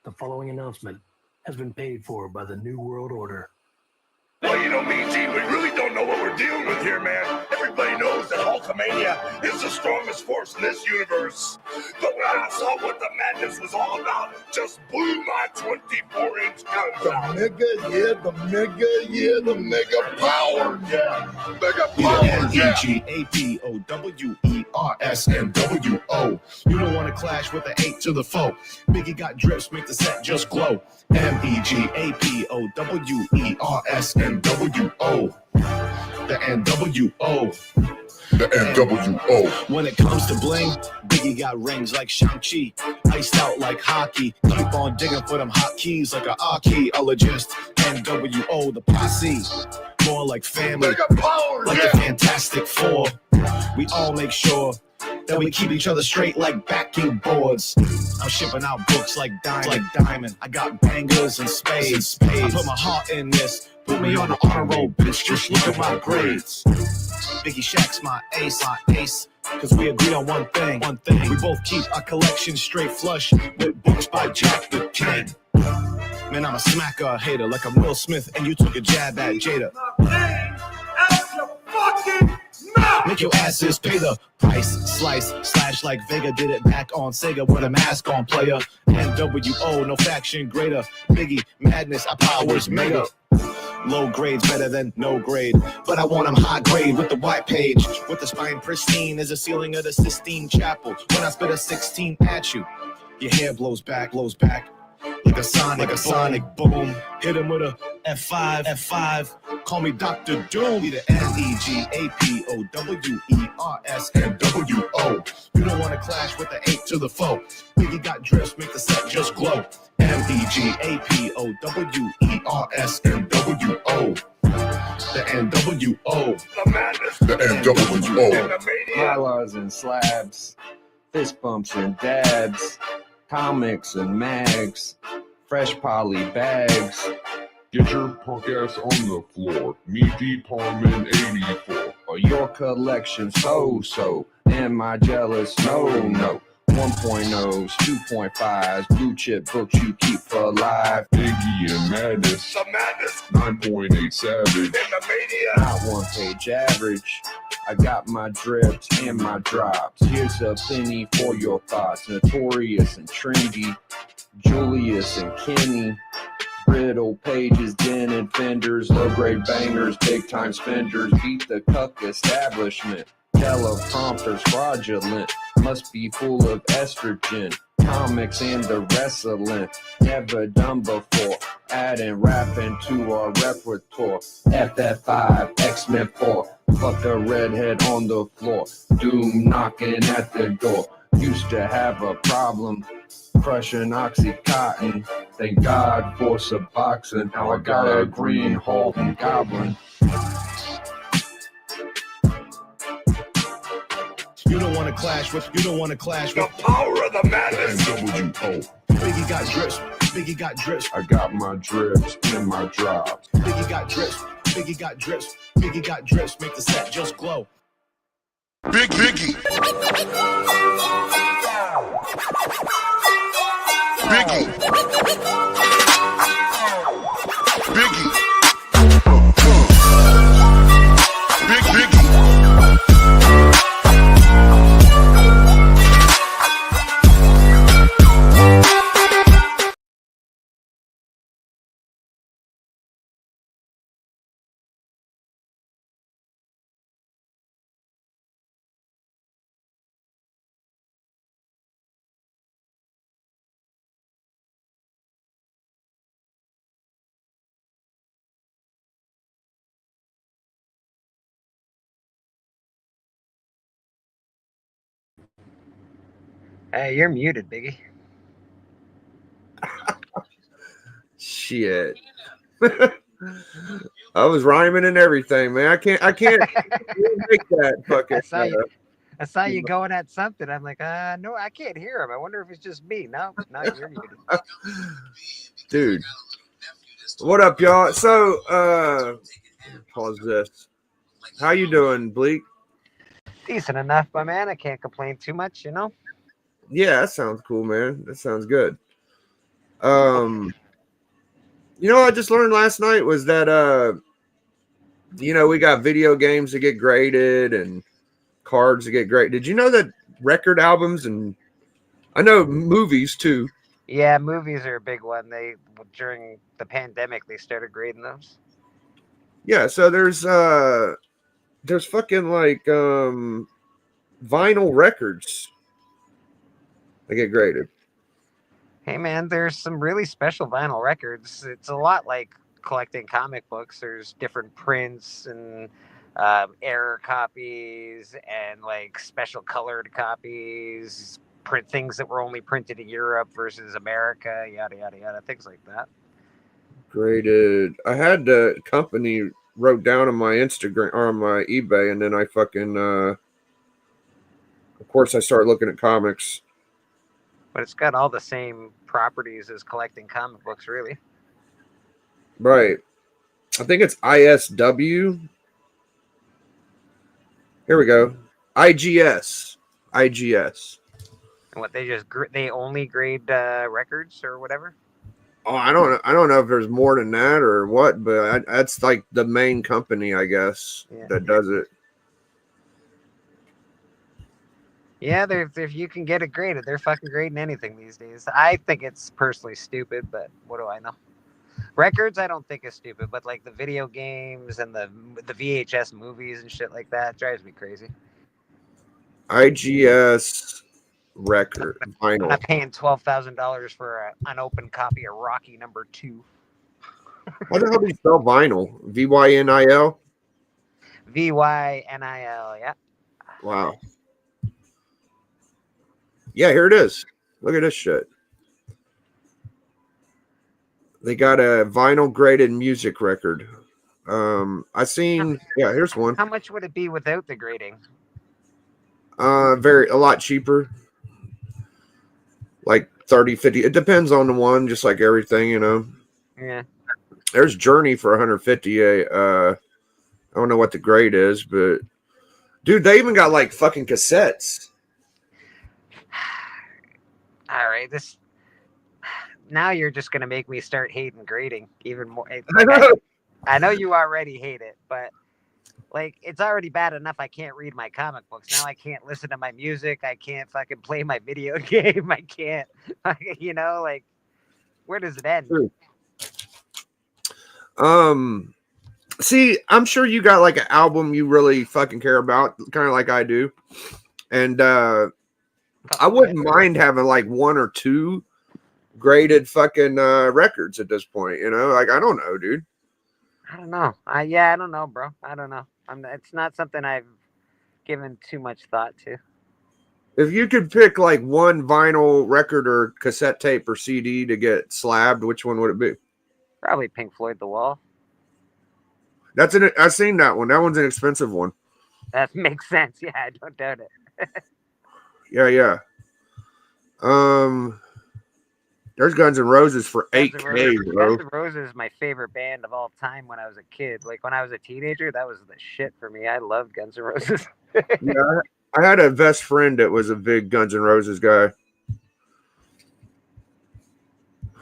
The following announcement has been paid for by the New World Order. Well, you know, me, G, we really don't know what we're dealing with here, man. Everybody knows that Hulkamania is the strongest force in this universe. But when I saw what the madness was all about, just blew my 24-inch guns out. The mega power, yeah. Mega power, yeah. MEGAPOWERSNWO. You don't want to clash with the 8 to the foe. Biggie got drips, make the set just glow. MEGAPOWERSNWO. The NWO. The NWO. When it comes to bling, Biggie got rings like Shang-Chi, iced out like hockey. Keep on digging for them hotkeys like a archaeologist. NWO, the posse, more like family, Mega power, like yeah. the Fantastic Four. We all make sure that we keep each other straight like backing boards. I'm shipping out books like Diamond. I got bangers and spades. I put my heart in this. Put me on the honor roll, bitch. Just look at my grades. Biggie Shaq's my ace. Cause we agree on one thing. We both keep our collection straight flush with books by Jack the King. Man, I'm a smacker, a hater, like I'm Will Smith, and you took a jab at Jada. Make your asses pay the price, slice, slash like Vega did it back on Sega with a mask on, player. NWO, no faction greater. Biggie, madness, our powers mega. Low grade's better than no grade, but I want them high grade with the white page, with the spine pristine as the ceiling of the Sistine Chapel. When I spit a 16 at you, your hair blows back. Like a sonic boom. Hit him with a F5. Call me Dr. Doom. Be the MEGAPOWERSNWO. You don't want to clash with the 8 to the foe. Biggie got drips, make the set just glow. MEGAPOWERSNWO. The NWO. The madness. The NWO. And the mania. Mylas and slabs, fist bumps and dabs, comics and mags, fresh poly bags. Get your punk ass on the floor. Meaty Parman 84. Or your collection so, and my jealous no. 1.0s, 2.5s, blue chip books you keep alive. Biggie and Madness. The madness. 9.8 Savage. And the mania. Not one page average. I got my drips and my drops. Here's a penny for your thoughts. Notorious and trendy. Julius and Kenny. Brittle pages, dented fenders, low-grade bangers, big-time spenders. Beat the cuck establishment. Teleprompters fraudulent. Must be full of estrogen. Comics and the wrestling. Never done before. Adding rapping to our repertoire. FF5, X-Men 4. Fuck a redhead on the floor. Doom knocking at the door. Used to have a problem crushing Oxycontin. Thank God for Suboxone. Now I got a green Hulk and Goblin. You don't want to clash with. The power of the madness. NWO. Biggie got drips. I got my drips and my drops. Biggie got drips. Make the set just glow. Biggie. Hey, you're muted, Biggie. Shit. I was rhyming and everything, man. I can't make that fucking. I saw you going at something. I'm like, no, I can't hear him. I wonder if it's just me. No, you're muted. Dude. What up, y'all? So, pause this. How you doing, Bleak? Decent enough, my man. I can't complain too much, Yeah, that sounds cool, man. That sounds good. You know what I just learned last night was that we got video games that get graded and cards that get graded. Did you know that record albums and I know movies too? Yeah, movies are a big one. During the pandemic they started grading those. Yeah, so there's fucking like vinyl records that get graded. Hey man, there's some really special vinyl records. It's a lot like collecting comic books. There's different prints and error copies and like special colored copies, print things that were only printed in Europe versus America, yada yada yada, things like that. Graded. I had the company wrote down on my Instagram or on my eBay, and then I fucking of course I started looking at comics. But it's got all the same properties as collecting comic books, really. Right. I think it's ISW. Here we go. IGS. IGS. And what they only grade records or whatever. Oh, I don't know if there's more than that or what, but that's like the main company, I guess, that does it. Yeah, if you can get it graded, they're fucking grading anything these days. I think it's personally stupid, but what do I know? Records, I don't think is stupid, but like the video games and the VHS movies and shit like that drives me crazy. IGS record vinyl. I'm not paying $12,000 for an unopened copy of Rocky #2. How the hell do you spell vinyl? VYNIL? VYNIL, yeah. Wow. Yeah, here it is. Look at this shit. They got a vinyl graded music record. Here's one. How much would it be without the grading? A lot cheaper. Like 30, 50. It depends on the one, just like everything, Yeah. There's Journey for 150. I don't know what the grade is, but dude, they even got like fucking cassettes. All right, now you're just gonna make me start hating grading even more. I know you already hate it, but like it's already bad enough I can't read my comic books. Now I can't listen to my music. I can't fucking play my video game. I can't, like where does it end? See, I'm sure you got like an album you really fucking care about, kind of like I do, and I wouldn't mind having like one or two graded fucking records at this point. Like I don't know, dude. I don't know. I don't know, bro. I don't know. It's not something I've given too much thought to. If you could pick like one vinyl record or cassette tape or CD to get slabbed, which one would it be? Probably Pink Floyd The Wall. I've seen that one. That one's an expensive one. That makes sense. Yeah, I don't doubt it. Yeah. There's Guns N' Roses for $8K, bro. Guns N' Roses is my favorite band of all time when I was a kid. Like when I was a teenager, that was the shit for me. I loved Guns N' Roses. Yeah, I had a best friend that was a big Guns N' Roses guy.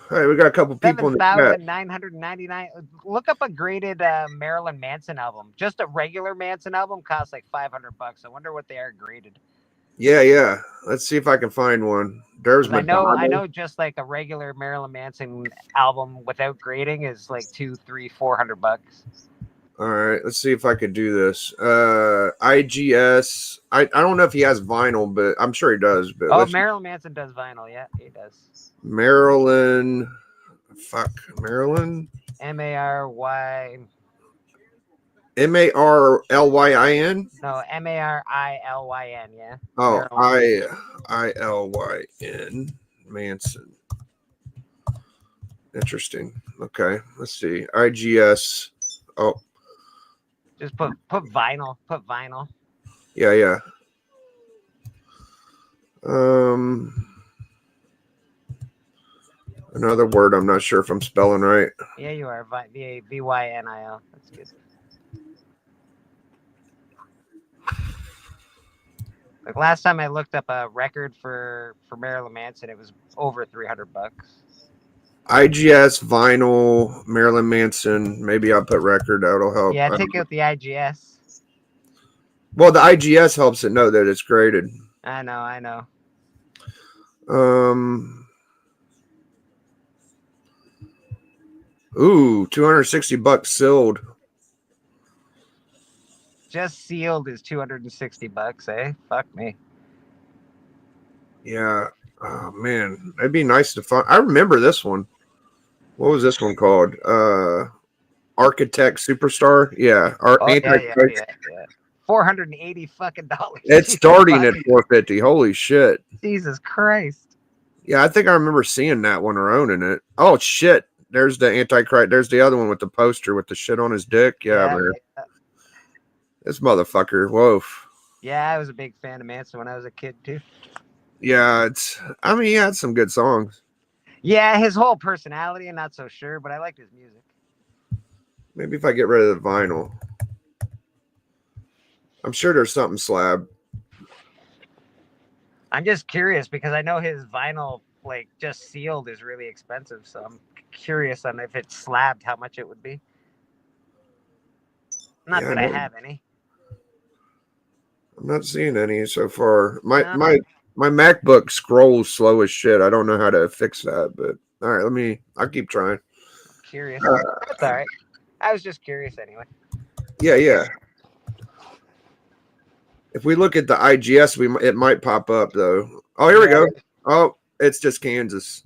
Hey, we got a couple people in the chat. 7,999. Look up a graded Marilyn Manson album. Just a regular Manson album costs like $500. I wonder what they are graded. Yeah. Let's see if I can find one. There's I know just like a regular Marilyn Manson album without grading is like $200, $300, $400. All right, let's see if I could do this. IGS. I don't know if he has vinyl, but I'm sure he does. But Marilyn Manson does vinyl. Yeah, he does. Marilyn. Marylyn. MARLYIN? No, MARILYN, yeah. Oh, ILYN. Manson. Interesting. Okay, let's see. IGS. Oh. Just put vinyl. Put vinyl. Yeah. Another word I'm not sure if I'm spelling right. Yeah, you are. VYNIL. That's good. Like last time I looked up a record for Marilyn Manson, it was over $300. IGS, vinyl, Marilyn Manson. Maybe I'll put record. That'll help. Yeah, take out the IGS. Well, the IGS helps it know that it's graded. I know. Ooh, $260 sealed. Just sealed is $260, eh? Fuck me. Yeah. Oh man, it'd be nice to find. I remember this one. What was this one called? Architect Superstar. Yeah. Yeah. $480 fucking dollars. It's starting at $450. Holy shit. Jesus Christ. Yeah, I think I remember seeing that one or owning it. Oh shit. There's the Antichrist. There's the other one with the poster with the shit on his dick. Yeah, man. Yeah. This motherfucker. Whoa. Yeah, I was a big fan of Manson when I was a kid too. Yeah, he had some good songs. Yeah, his whole personality, I'm not so sure, but I liked his music. Maybe if I get rid of the vinyl. I'm sure there's something slab. I'm just curious because I know his vinyl, like just sealed, is really expensive. So I'm curious on if it's slabbed, how much it would be. Not that I have any. I'm not seeing any so far. My MacBook scrolls slow as shit. I don't know how to fix that, but all right, I'll keep trying. Curious. That's all right. I was just curious anyway. Yeah. If we look at the IGS, it might pop up though. Oh, here we go. Oh, it's just Kansas.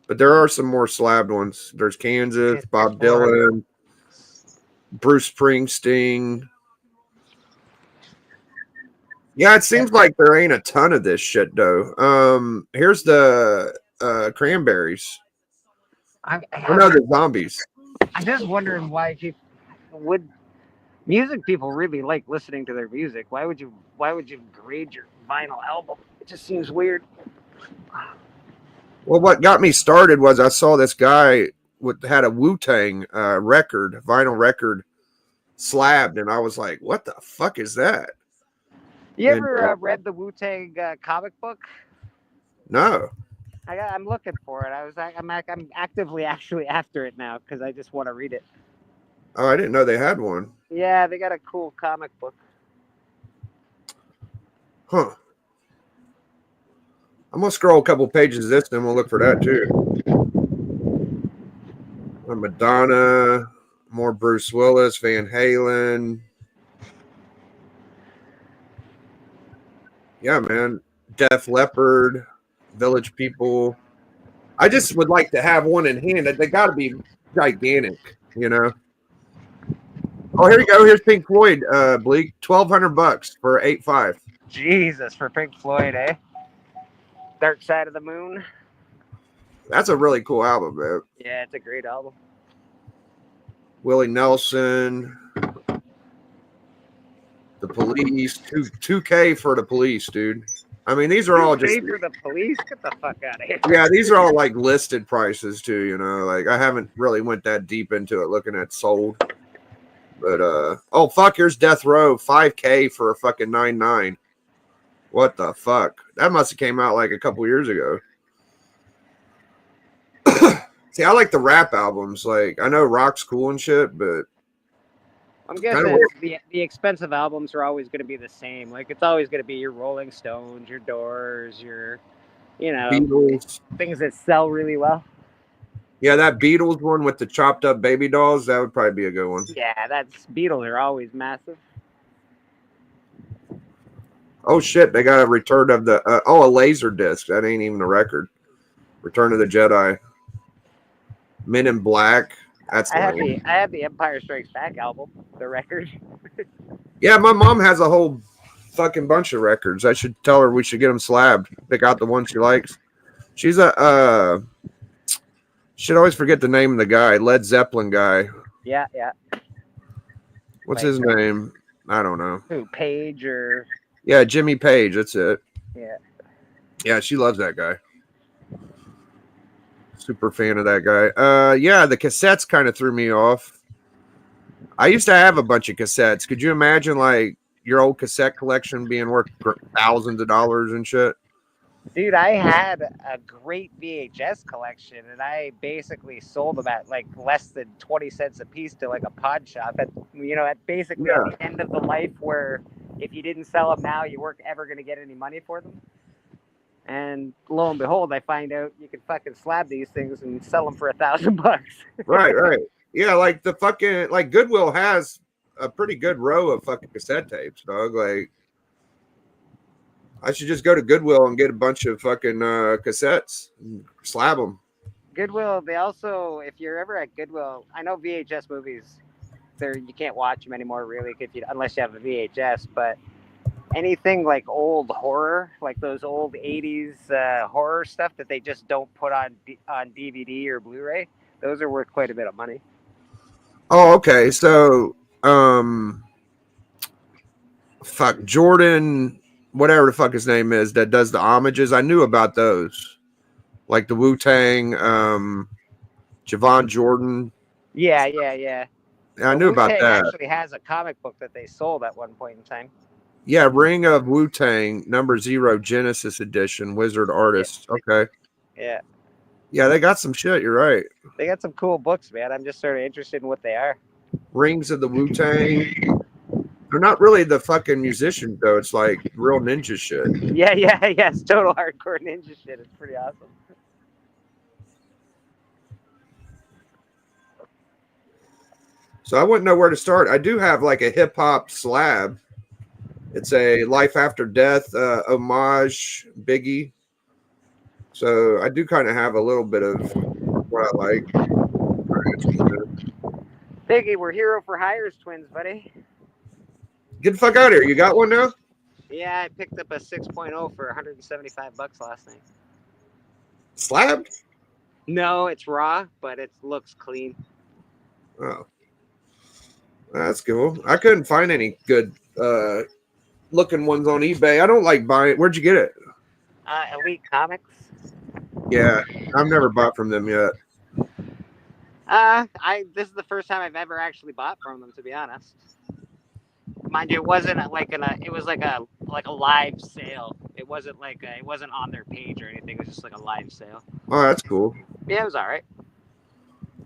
But there are some more slabbed ones. There's Kansas, Bob Dylan, Bruce Springsteen. Yeah, it seems like there ain't a ton of this shit though. Here's the Cranberries. The Zombies. I'm just wondering why music people really like listening to their music. Why would you grade your vinyl album? It just seems weird. Well, what got me started was I saw this guy had a Wu-Tang vinyl record slabbed, and I was like, "What the fuck is that?" You ever read the Wu-Tang comic book? No. I'm looking for it. I'm actively actually after it now because I just want to read it. Oh, I didn't know they had one. Yeah, they got a cool comic book. Huh. I'm gonna scroll a couple pages of this, then we'll look for that too. Madonna, more Bruce Willis, Van Halen. Yeah, man. Def Leppard, Village People. I just would like to have one in hand. They got to be gigantic, you know. Oh, here you go. Here's Pink Floyd, Bleak. $1,200 for 8.5. Jesus, for Pink Floyd, eh? Dark Side of the Moon. That's a really cool album, man. Yeah, it's a great album. Willie Nelson. The Police. 2K for the Police, dude. I mean, these are all just for the Police. Get the fuck out of here. Yeah, these are all like listed prices too. You know, like I haven't really went that deep into it, looking at sold. But oh fuck, here's Death Row, 5K for a fucking 9.9. What the fuck? That must have came out like a couple years ago. See, I like the rap albums. Like I know rock's cool and shit, but I'm guessing the expensive albums are always going to be the same. Like it's always going to be your Rolling Stones, your Doors, your, Beatles. Things that sell really well. Yeah, that Beatles one with the chopped up baby dolls, that would probably be a good one. Yeah, Beatles are always massive. Oh shit, they got a return of the a laser disc. That ain't even a record. Return of the Jedi. Men in Black. That's I have the Empire Strikes Back album, the record. Yeah, my mom has a whole fucking bunch of records. I should tell her we should get them slabbed. Pick out the one she likes. She's should always forget the name of the guy, Led Zeppelin guy. Yeah. What's his name? I don't know. Who, Page or? Yeah, Jimmy Page. That's it. Yeah. Yeah, she loves that guy. Super fan of that guy. Yeah, the cassettes kind of threw me off. I used to have a bunch of cassettes. Could you imagine like your old cassette collection being worth thousands of dollars and shit? Dude, I had a great VHS collection, and I basically sold them at like less than 20 cents a piece to like a pawn shop. At at basically at the end of the life where if you didn't sell them now, you weren't ever going to get any money for them. And lo and behold, I find out you can fucking slab these things and sell them for $1,000. Right. Yeah, like the fucking like Goodwill has a pretty good row of fucking cassette tapes, dog. Like, I should just go to Goodwill and get a bunch of fucking cassettes and slab them. Goodwill, they also, if you're ever at Goodwill, I know VHS movies, you can't watch them anymore really unless you have a VHS, but anything like old horror, like those old 80s horror stuff that they just don't put on DVD or Blu-ray, those are worth quite a bit of money. Oh, okay. So, fuck, Jordan, whatever the fuck his name is, that does the homages. I knew about those, like the Wu-Tang, Javon Jordan. Yeah. I knew about that. Actually has a comic book that they sold at one point in time. Yeah, Ring of Wu-Tang, #0, Genesis edition, Wizard Artist. Yeah. Okay. Yeah. Yeah, they got some shit. You're right. They got some cool books, man. I'm just sort of interested in what they are. Rings of the Wu-Tang. They're not really the fucking musicians, though. It's like real ninja shit. Yeah. It's total hardcore ninja shit. It's pretty awesome. So I wouldn't know where to start. I do have like a hip-hop slab. It's a Life After Death homage Biggie. So I do kind of have a little bit of what I like. Biggie, we're Hero for Hires twins, buddy. Get the fuck out of here. You got one now? Yeah, I picked up a 6.0 for $175 last night. Slabbed? No, it's raw, but it looks clean. Oh. That's cool. I couldn't find any good looking ones on eBay. I don't like buying. Where'd you get it? Elite Comics. Yeah, I've never bought from them yet. This is the first time I've ever actually bought from them, to be honest. Mind you, it wasn't it was like a live sale. It wasn't it wasn't on their page or anything. It was just like a live sale. Oh, that's cool. Yeah, it was all right.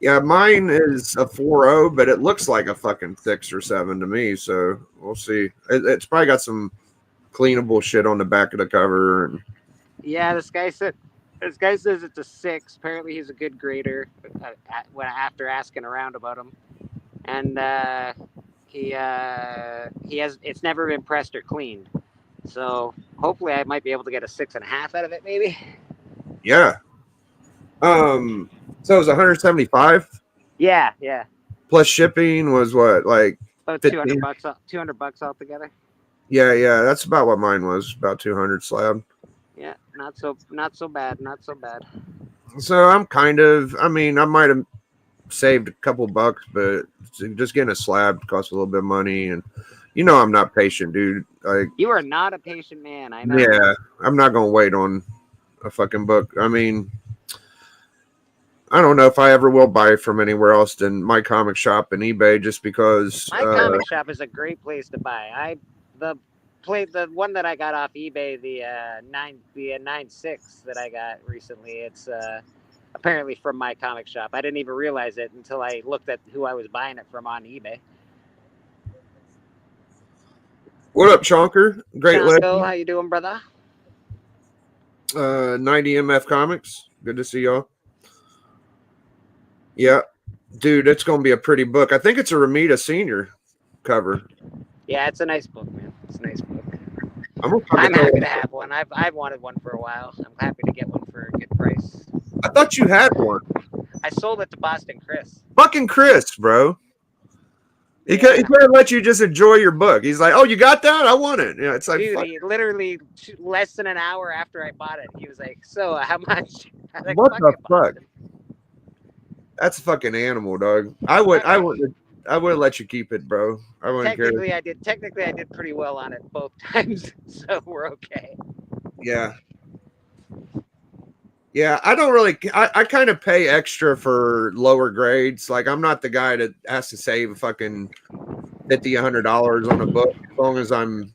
Yeah, mine is a 4.0, but it looks like a fucking 6 or 7 to me. So we'll see. It's probably got some cleanable shit on the back of the cover. And yeah, this guy says it's a 6. Apparently, he's a good grader. After asking around about him, and he has it's never been pressed or cleaned. So hopefully, I might be able to get a 6.5 out of it, maybe. Yeah. So it was 175. Yeah. Plus shipping was what, like about $200. $200 altogether. Yeah. That's about what mine was. About 200 slab. Yeah, not so bad. So I'm kind of. I mean, I might have saved a couple bucks, but just getting a slab costs a little bit of money, and I'm not patient, dude. Like, you are not a patient man. I know. Yeah, I'm not gonna wait on a fucking book. I mean, I don't know if I ever will buy from anywhere else than my comic shop and eBay, just because. My comic shop is a great place to buy. The one that I got off eBay, the 9.6 that I got recently. It's apparently from my comic shop. I didn't even realize it until I looked at who I was buying it from on eBay. What up, Chonker? Great legend. How you doing, brother? 90 MF Comics. Good to see y'all. Yeah, dude, it's gonna be a pretty book. I think it's a Ramita Senior cover. Yeah, it's a nice book, man. It's a nice book. I'm happy to have one. I've wanted one for a while. I'm happy to get one for a good price. I thought you had one. I sold it to Boston Chris. Fucking Chris, bro. He couldn't let you just enjoy your book. He's like, "Oh, you got that? I want it." It's like, dude, he literally less than an hour after I bought it, he was like, "So, how much?" I was like, what the fuck? Boston. That's a fucking animal, dog. I would let you keep it, bro. I wouldn't care. Technically, I did pretty well on it both times, so we're okay. Yeah. Yeah, I don't really. I kind of pay extra for lower grades. Like, I'm not the guy that has to save fucking $50, $100 on a book. As long as I'm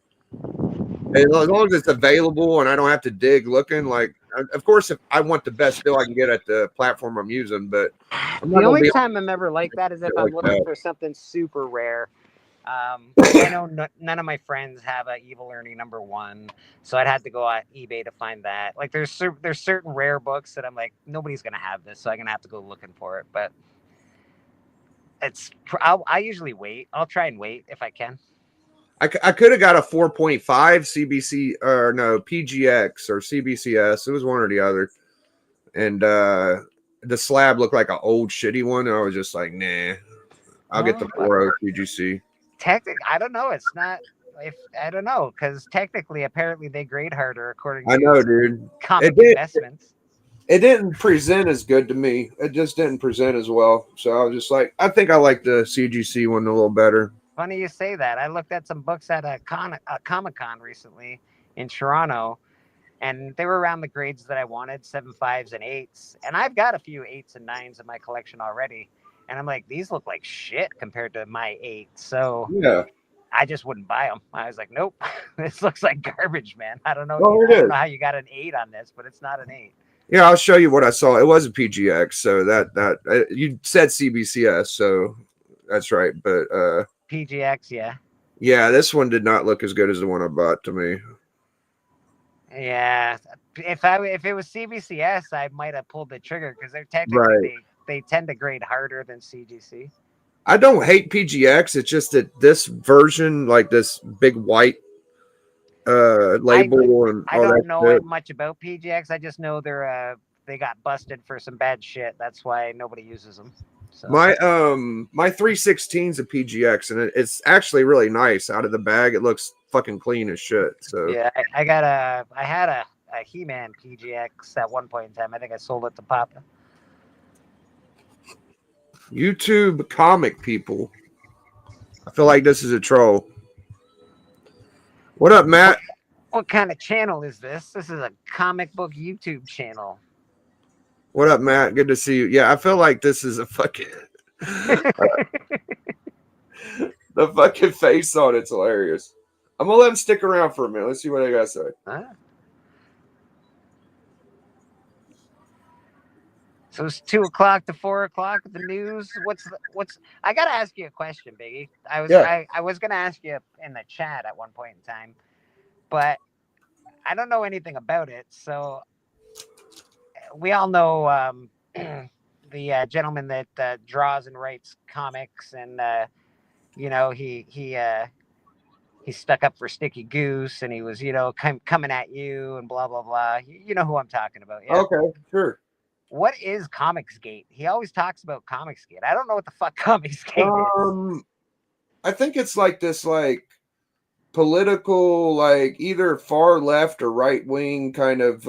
as long as it's available and I don't have to dig looking, like, of course, if I want the best deal I can get at the platform I'm using, but I'm not The gonna only be time I'm ever like that is if I'm like looking that. for something super rare. Like I know none of my friends have a Evil Ernie #1, so I'd have to go on eBay to find that. Like there's certain rare books that I'm like nobody's gonna have this, so I'm gonna have to go looking for it. But I usually wait. I'll try and wait if I can. I could have got a 4.5 CBC or no PGX or CBCS. It was one or the other, and the slab looked like an old shitty one, and I was just like, nah, I'll get the 4.0 PGC. I don't know. It's not. If I don't know, because technically, apparently, they grade harder according I to know, dude. comic investments. It didn't present as good to me. It just didn't present as well. So I was just like, I think I like the CGC one a little better. Funny you say that. I looked at some books at a Comic-Con recently in Toronto, and they were around the grades that I wanted, 7.5s and 8s. And I've got a few 8s and 9s in my collection already. And I'm like, these look like shit compared to my 8. So Yeah. I just wouldn't buy them. I was like, nope, this looks like garbage, man. I don't know. Well, I don't know how you got an 8 on this, but it's not an 8. Yeah, I'll show you what I saw. It was a PGX, so that you said CBCS, so that's right. But PGX, yeah. Yeah, this one did not look as good as the one I bought to me. Yeah, if it was CBCS, I might have pulled the trigger because they're technically they tend to grade harder than CGC. I don't hate PGX. It's just that this version, like this big white label and all I that don't know shit. much about PGX. I just know they got busted for some bad shit. That's why nobody uses them. So. My 316's a PGX, and it's actually really nice out of the bag. It looks fucking clean as shit. So yeah, I had a He-Man PGX at one point in time. I think I sold it to Papa. YouTube comic people. I feel like this is a troll. What up, Matt? What kind of channel is this? This is a comic book YouTube channel. What up, Matt? Good to see you. Yeah, I feel like this is a fucking the fucking face on it's hilarious. I'm gonna let him stick around for a minute. Let's see what I gotta say. So it's 2 o'clock to 4 o'clock. The news. What's? I gotta ask you a question, Biggie. I was gonna ask you in the chat at one point in time, but I don't know anything about it. So we all know the gentleman that draws and writes comics, and he stuck up for Sticky Goose, and he was coming at you and blah blah blah. You know who I'm talking about? Yeah. Okay, sure. What is Comicsgate? He always talks about Comicsgate. I don't know what the fuck Comicsgate is. I think it's like this, like political, like either far left or right wing kind of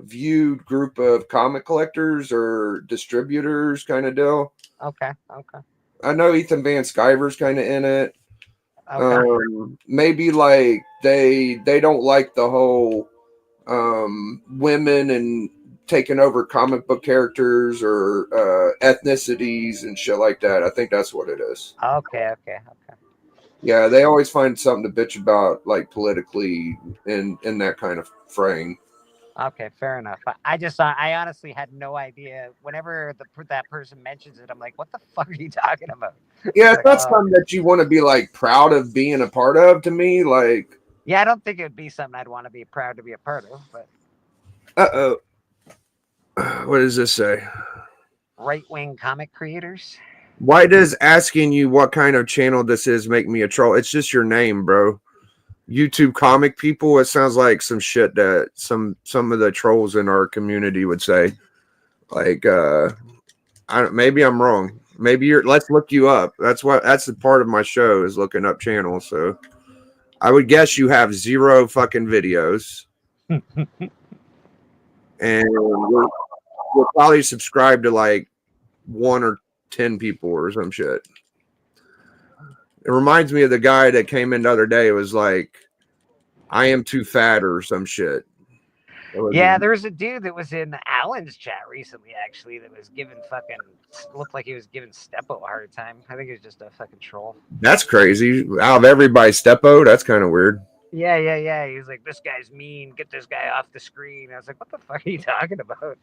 viewed group of comic collectors or distributors kind of deal. Okay. I know Ethan Van Sciver's kind of in it. Okay. Maybe like they don't like the whole women and taking over comic book characters or ethnicities and shit like that. I think that's what it is. Okay. Yeah, they always find something to bitch about, like politically in that kind of frame. Okay, fair enough. I honestly had no idea. Whenever that person mentions it, I'm like, what the fuck are you talking about? Yeah, it's not something that you want to be like proud of being a part of. To me, like, yeah, I don't think it would be something I'd want to be proud to be a part of. But what does this say? Right-wing comic creators. Why does asking you what kind of channel this is make me a troll? It's just your name, bro. YouTube comic people. It sounds like some shit that some of the trolls in our community would say. Like, maybe I'm wrong. Maybe let's look you up. That's the part of my show is looking up channels. So I would guess you have 0 fucking videos. And we'll probably subscribe to like 1 or 10 people or some shit. It reminds me of the guy that came in the other day. It was like, I am too fat or some shit. Yeah, there was a dude that was in Alan's chat recently, actually, that was looked like he was giving Steppo a hard time. I think he was just a fucking troll. That's crazy. Out of everybody, Steppo, that's kind of weird. Yeah. He was like, "This guy's mean. Get this guy off the screen." I was like, "What the fuck are you talking about?"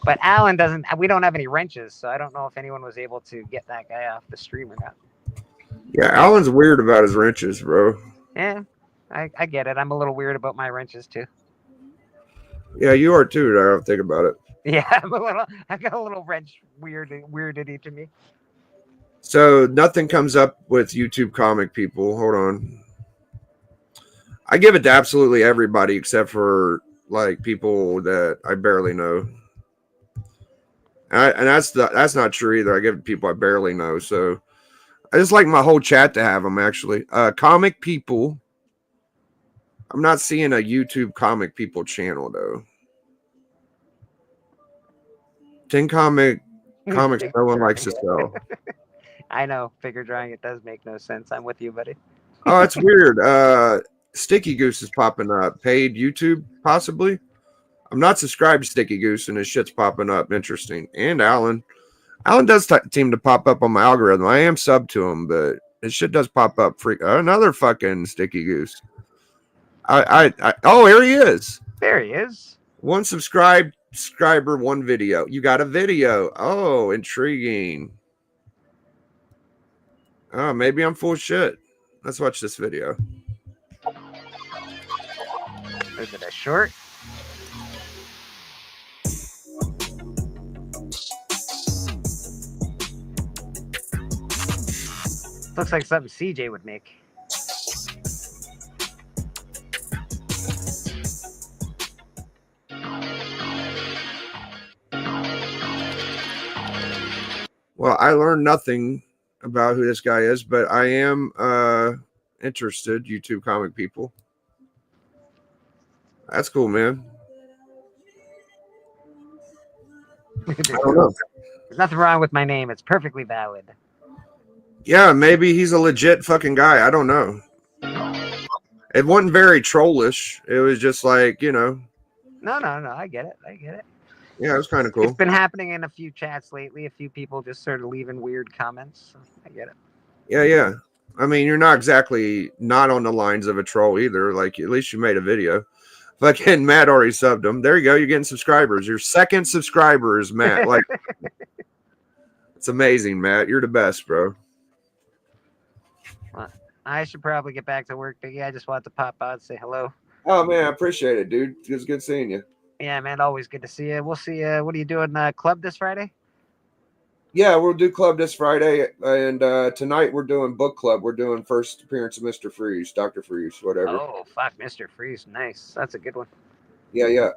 But Alan doesn't. We don't have any wrenches, so I don't know if anyone was able to get that guy off the stream or not. Yeah, Alan's weird about his wrenches, bro. Yeah, I get it. I'm a little weird about my wrenches too. Yeah, you are too. I don't think about it. Yeah, I got a little wrench weirdity to me. So nothing comes up with YouTube comic people. Hold on. I give it to absolutely everybody except for like people that I barely know. And that's not true either. I give it to people I barely know. So I just like my whole chat to have them actually. Comic people. I'm not seeing a YouTube comic people channel though. 10 comics no one likes to sell. I know, figure drawing, it does make no sense. I'm with you, buddy. Oh, that's weird. Sticky Goose is popping up. Paid YouTube, possibly. I'm not subscribed to Sticky Goose, and his shit's popping up. Interesting. And Alan. Alan does seem to pop up on my algorithm. I am sub to him, but his shit does pop up. Another fucking Sticky Goose. Oh, here he is. There he is. One subscriber, one video. You got a video. Oh, intriguing. Oh, maybe I'm full of shit. Let's watch this video. Is it a short? Looks like something CJ would make. Well, I learned nothing about who this guy is, but I am interested. YouTube comic people. That's cool, man. I don't know. There's nothing wrong with my name. It's perfectly valid. Yeah, maybe he's a legit fucking guy. I don't know. It wasn't very trollish. It was just like, you know. No. I get it. Yeah, it was kind of cool. It's been happening in a few chats lately. A few people just sort of leaving weird comments. So I get it. Yeah. I mean, you're not exactly not on the lines of a troll either. Like, at least you made a video. Fucking Matt already subbed him. There you go. You're getting subscribers. Your second subscriber is Matt. Like, it's amazing, Matt. You're the best, bro. Well, I should probably get back to work, but yeah, I just wanted to pop out and say hello. Oh, man, I appreciate it, dude. It was good seeing you. Yeah, man, always good to see you. We'll see you. What are you doing, club this Friday? Yeah, we'll do club this Friday, and tonight we're doing book club. We're doing first appearance of Mr. Freeze, Dr. Freeze, whatever. Oh, fuck, Mr. Freeze. Nice. That's a good one. Yeah.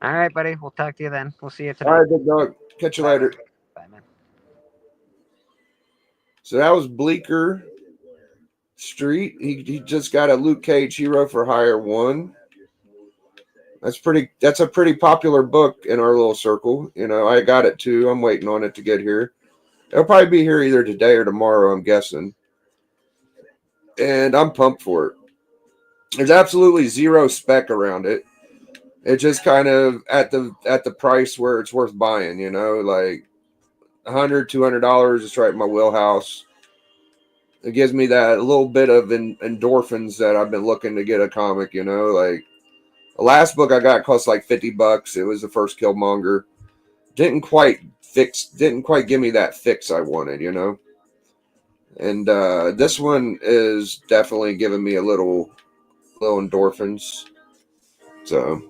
All right, buddy. We'll talk to you then. We'll see you tonight. All right, big dog. Catch you later. Bye, man. So that was Bleeker Street. He just got a Luke Cage Hero for Hire 1. That's a pretty popular book in our little circle. You know, I got it too. I'm waiting on it to get here. It'll probably be here either today or tomorrow, I'm guessing. And I'm pumped for it. There's absolutely zero spec around it. It's just kind of at the price where it's worth buying, you know, like $100, $200 is right in my wheelhouse. It gives me that little bit of endorphins that I've been looking to get a comic, you know, like the last book I got cost like $50. It was the first Killmonger. Didn't quite give me that fix I wanted, you know. And this one is definitely giving me a little endorphins. So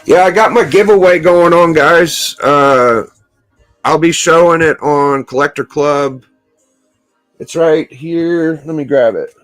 yeah, I got my giveaway going on, guys. I'll be showing it on Collector Club. It's right here. Let me grab it.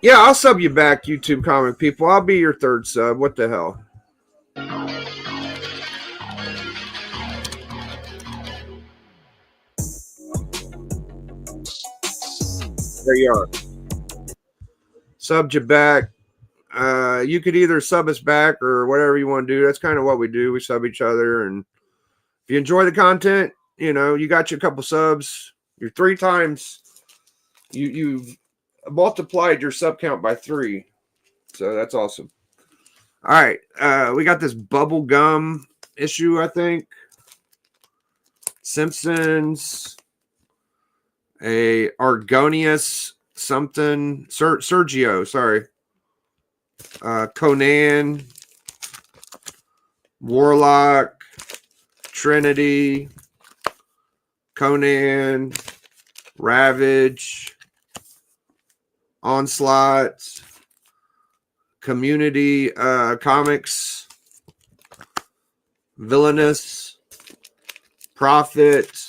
Yeah, I'll sub you back, YouTube comic people. I'll be your third sub. What the hell? There you are. Subbed you back. You could either sub us back or whatever you want to do. That's kind of what we do. We sub each other, and if you enjoy the content, you know, you got you a couple subs. You're 3 times. You've multiplied your sub count by 3, so that's awesome. All right, we got this bubble gum issue. I think Simpsons, a Argonius something, Sergio. Sorry. Conan, Warlock, Trinity, Conan, Ravage, Onslaught, Community Comics, Villainous, Prophet,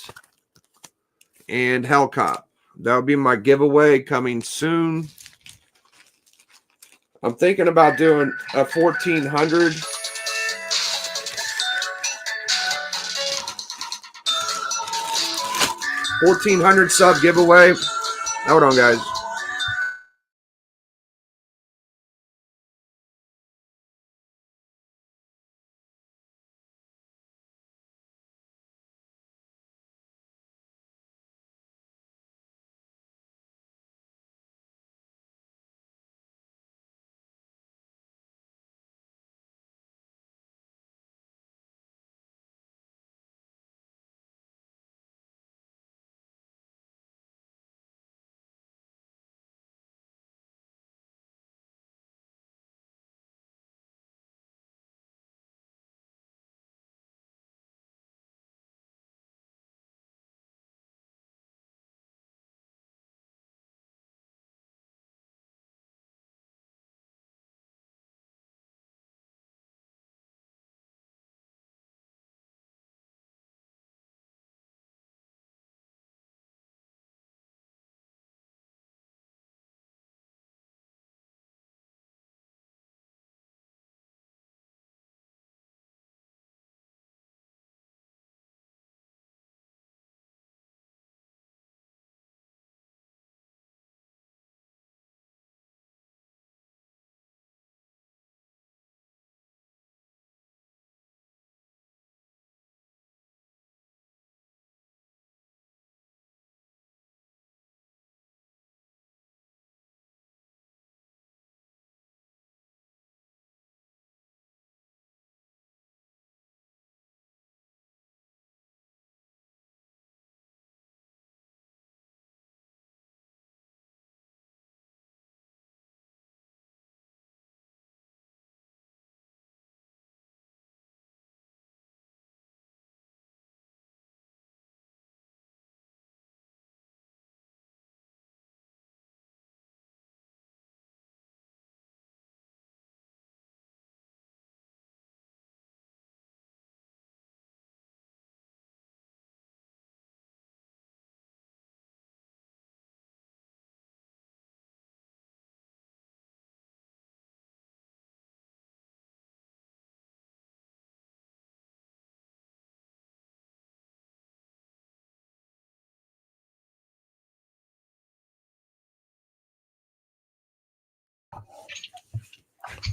and Hellcop. That'll be my giveaway coming soon. I'm thinking about doing a 1400. 1,400 sub giveaway. Hold on, guys.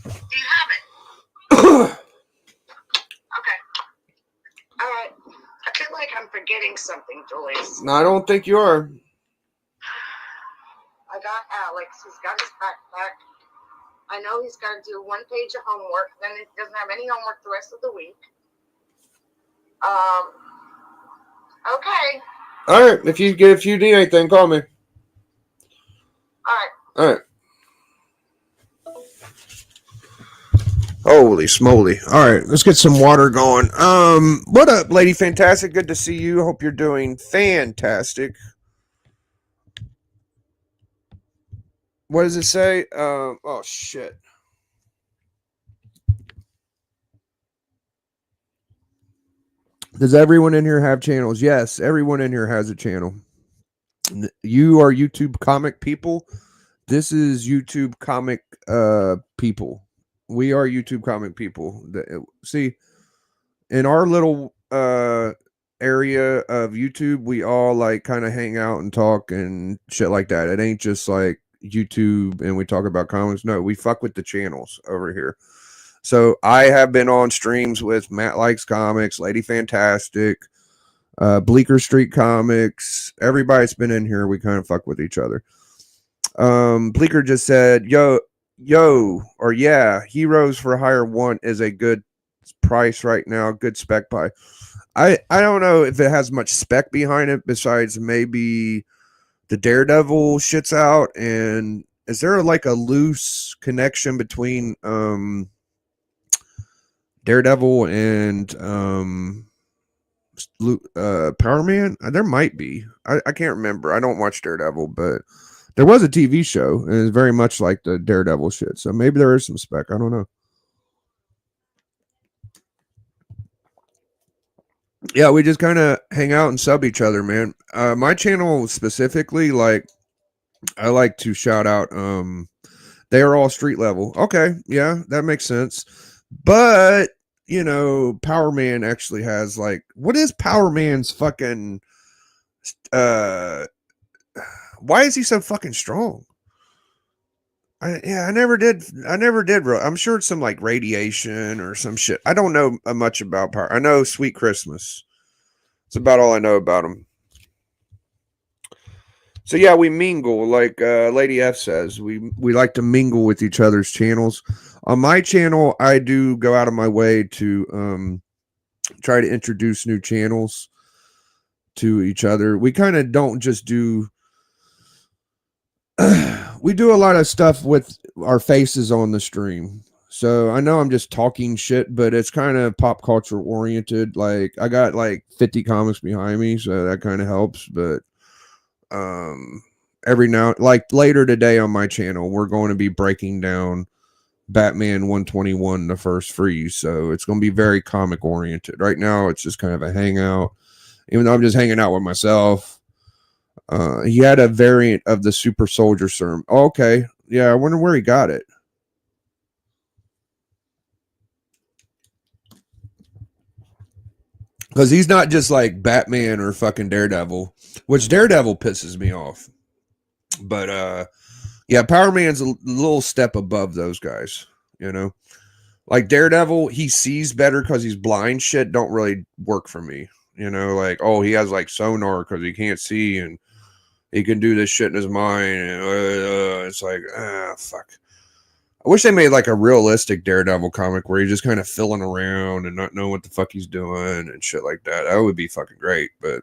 Do you have it? Okay. All right. I feel like I'm forgetting something, Julius. No, I don't think you are. I got Alex. He's got his backpack. I know he's got to do 1 page of homework. Then he doesn't have any homework the rest of the week. Okay. All right. If you need anything, call me. All right. All right. Holy smoly. All right, let's get some water going. What up, Lady Fantastic? Good to see you. Hope you're doing fantastic. What does it say? Oh, shit. Does everyone in here have channels? Yes, everyone in here has a channel. You are YouTube comic people. This is YouTube comic people. We are YouTube comic people. See, in our little area of YouTube, we all like kind of hang out and talk and shit like that. It ain't just like YouTube and we talk about comics. No, we fuck with the channels over here. So I have been on streams with Matt Likes Comics, Lady Fantastic, Bleeker Street Comics. Everybody's been in here. We kind of fuck with each other. Bleeker just said, yo, or yeah, Heroes for Hire 1 is a good price right now. Good spec buy. I don't know if it has much spec behind it besides maybe the Daredevil shit's out. And is there like a loose connection between Daredevil and Power Man? There might be. I can't remember. I don't watch Daredevil, but there was a TV show and it's very much like the Daredevil shit. So maybe there is some spec. I don't know. Yeah, we just kind of hang out and sub each other, man. My channel specifically, like, I like to shout out, they are all street level. Okay, yeah, that makes sense. But, you know, Power Man actually has, like, what is Power Man's fucking, why is he so fucking strong? I never did. I'm sure it's some like radiation or some shit. I don't know much about Power. I know Sweet Christmas. It's about all I know about him. So yeah, we mingle like Lady F says. We like to mingle with each other's channels. On my channel, I do go out of my way to try to introduce new channels to each other. We kind of don't just do. We do a lot of stuff with our faces on the stream. So I know I'm just talking shit, but it's kind of pop culture oriented. Like I got like 50 comics behind me, so that kind of helps. But every now, like later today on my channel, we're going to be breaking down Batman 121, the first Freeze. So it's going to be very comic oriented. Right now, it's just kind of a hangout. Even though I'm just hanging out with myself. He had a variant of the Super Soldier Serum. Oh, okay. Yeah, I wonder where he got it. Because he's not just like Batman or fucking Daredevil, which Daredevil pisses me off. But yeah, Power Man's a little step above those guys, you know? Like Daredevil, he sees better because he's blind. Shit don't really work for me. You know, like, oh, he has like sonar because he can't see and he can do this shit in his mind. And, it's like, fuck. I wish they made like a realistic Daredevil comic where he's just kind of filling around and not knowing what the fuck he's doing and shit like that. That would be fucking great, but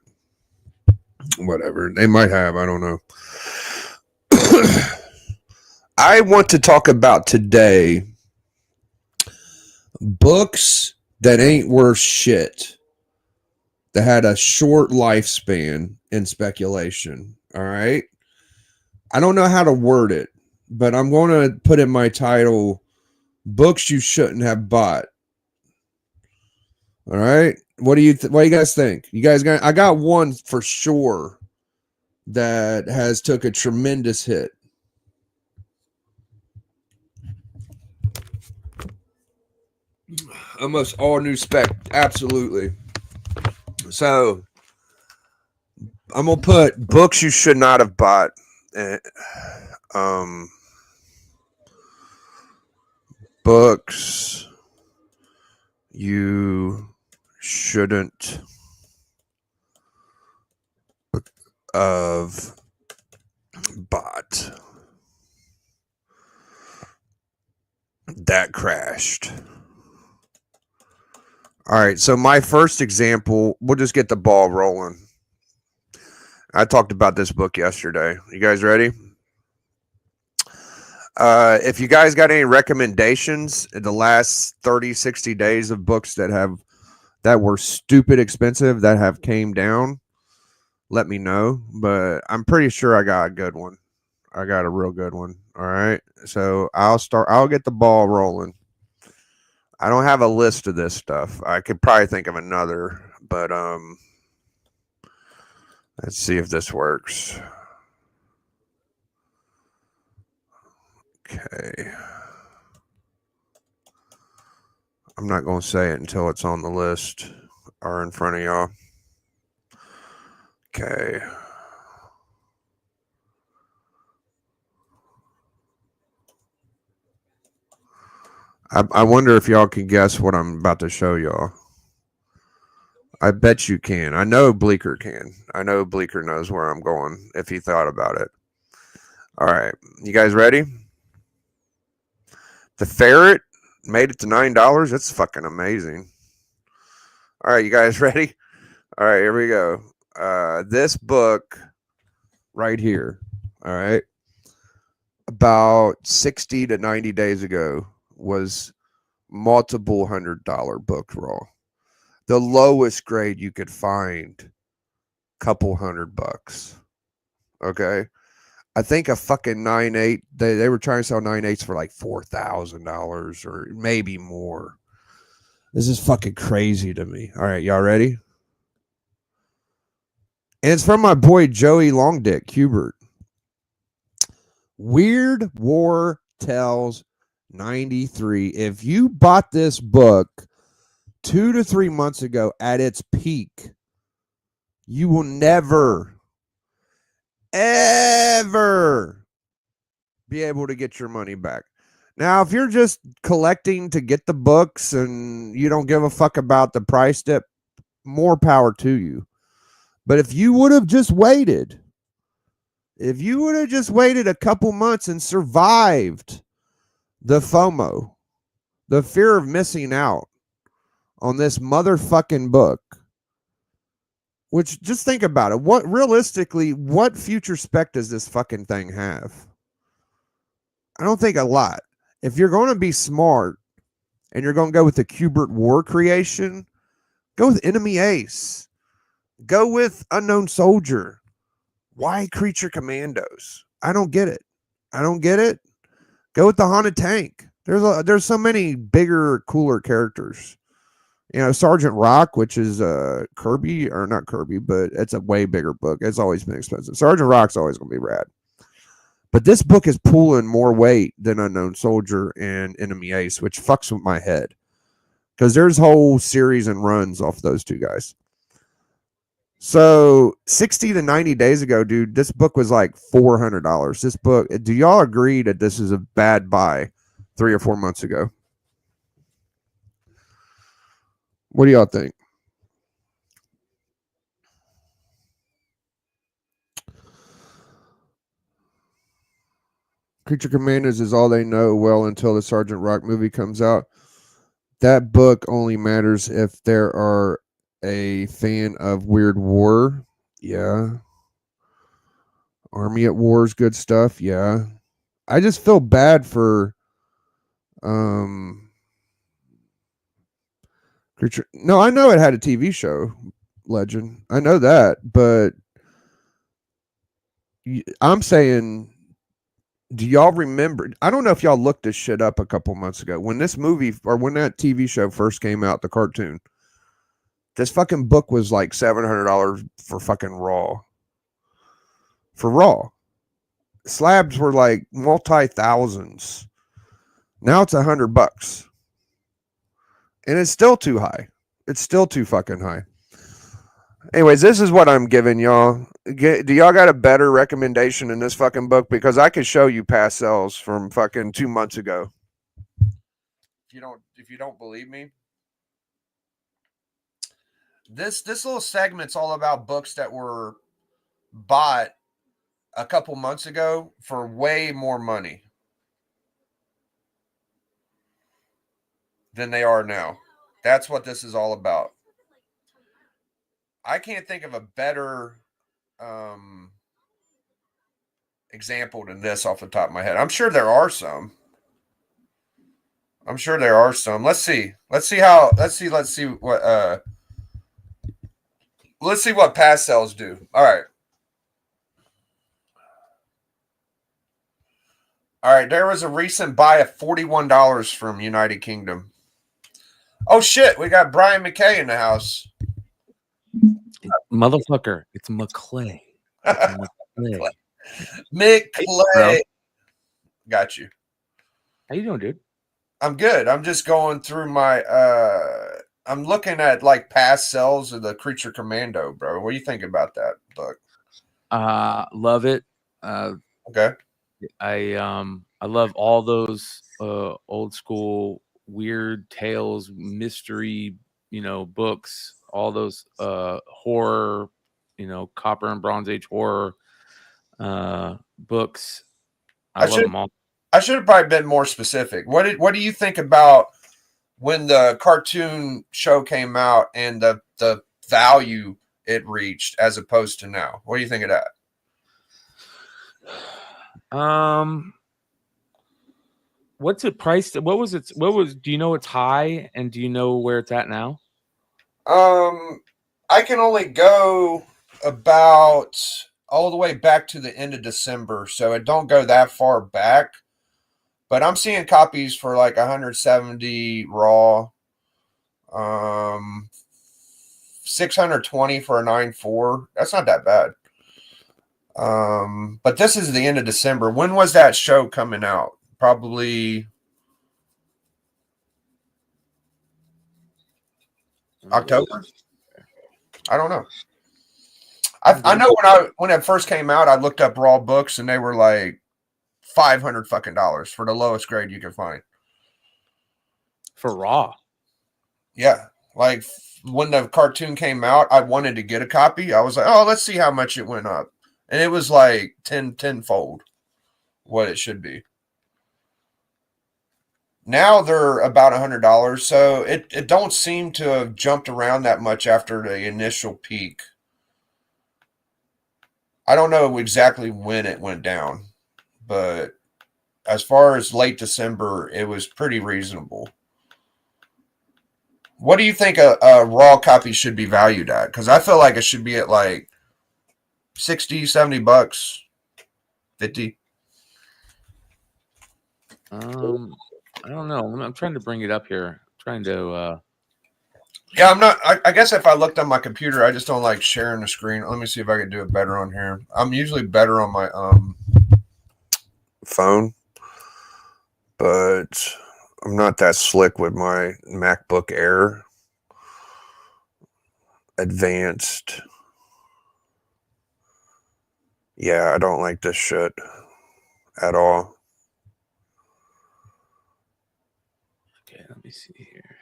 whatever. They might have. I don't know. I want to talk about today books that ain't worth shit, that had a short lifespan in speculation. All right. I don't know how to word it, but I'm going to put in my title books you shouldn't have bought. All right. What do you guys think? You guys got, I got one for sure that has took a tremendous hit. Almost all new spec. Absolutely. So I'm going to put books you should not have bought. Books you shouldn't have bought that crashed. All right, so my first example, we'll just get the ball rolling. I talked about this book yesterday. You guys ready? If you guys got any recommendations in the last 30, 60 days of books that were stupid expensive that have came down, let me know. But I'm pretty sure I got a good one. I got a real good one. All right. So I'll get the ball rolling. I don't have a list of this stuff. I could probably think of another, but let's see if this works. Okay. I'm not going to say it until it's on the list or in front of y'all. Okay. I wonder if y'all can guess what I'm about to show y'all. I bet you can. I know Bleeker can. I know Bleeker knows where I'm going if he thought about it. All right. You guys ready? The Ferret made it to $9. That's fucking amazing. All right, you guys ready? All right, here we go. This book right here, all right, about 60 to 90 days ago was multiple $100 book raw. The lowest grade you could find, couple $100. Okay. I think a fucking 9.8, they were trying to sell 9.8s for like $4,000 or maybe more. This is fucking crazy to me. All right, y'all ready? And it's from my boy Joey Longdick Hubert. Weird War Tales 93. If you bought this book 2 to 3 months ago at its peak, you will never, ever be able to get your money back. Now, if you're just collecting to get the books and you don't give a fuck about the price dip, more power to you. But if you would have just waited, a couple months and survived the FOMO, the fear of missing out on this motherfucking book, which just think about it. What future spec does this fucking thing have? I don't think a lot. If you're going to be smart and you're going to go with the Kubert War creation, go with Enemy Ace. Go with Unknown Soldier. Why Creature Commandos? I don't get it. Go with the Haunted Tank. There's so many bigger, cooler characters. You know, Sergeant Rock, which is Kirby, or not Kirby, but it's a way bigger book. It's always been expensive. Sergeant Rock's always going to be rad. But this book is pulling more weight than Unknown Soldier and Enemy Ace, which fucks with my head. Because there's whole series and runs off those two guys. So 60 to 90 days ago, dude, this book was like $400. This book, do y'all agree that this is a bad buy 3 or 4 months ago? What do y'all think? Creature Commanders is all they know well until the Sergeant Rock movie comes out. That book only matters if there are a fan of Weird War. Yeah. Army at War is good stuff. Yeah. I just feel bad for Creature. No, I know it had a TV show, Legend. I know that, but I'm saying, do y'all remember? I don't know if y'all looked this shit up a couple months ago when this movie or when that TV show first came out, the cartoon. This fucking book was like $700 for fucking Raw. For Raw. Slabs were like multi-thousands. Now it's $100. And it's still too high. It's still too fucking high. Anyways, this is what I'm giving y'all. Do y'all got a better recommendation in this fucking book? Because I could show you past sales from fucking 2 months ago. If you don't believe me. This little segment's all about books that were bought a couple months ago for way more money than they are now. That's what this is all about. I can't think of a better example than this off the top of my head. I'm sure there are some. Let's see what past sales do. All right. There was a recent buy of $41 from United Kingdom. Oh shit, we got Brian McKay in the house. Motherfucker, it's mcclay. mcclay. Got you. How you doing, dude? I'm good. I'm just going through my I'm looking at like past sales of the Creature Commando, bro. What do you think about that book? Love it. Okay. I love all those old school weird tales, mystery, books, all those horror, Copper and Bronze Age horror books. I love them all. I should have probably been more specific. What do you think about when the cartoon show came out and the value it reached as opposed to now? What do you think of that? What's it priced? Do you know it's high, and do you know where it's at now? I can only go about all the way back to the end of December, so it don't go that far back. But I'm seeing copies for like 170 raw, 620 for a 9.4. That's not that bad. But this is the end of December. When was that show coming out? Probably October. I don't know. I know when it first came out, I looked up raw books and they were like $500 fucking for the lowest grade you could find for raw. Yeah, like when the cartoon came out, I wanted to get a copy. I was like, oh, let's see how much it went up, and it was like tenfold what it should be. Now they're about $100, so it don't seem to have jumped around that much after the initial peak. I don't know exactly when it went down, but as far as late December, it was pretty reasonable. What do you think a raw copy should be valued at? Because I feel like it should be at like $60, $70, 50. I don't know. I'm trying to bring it up here. Yeah, I'm not. I guess if I looked on my computer, I just don't like sharing the screen. Let me see if I can do it better on here. I'm usually better on my phone, but I'm not that slick with my MacBook Air Advanced. Yeah, I don't like this shit at all. Okay, let me see here.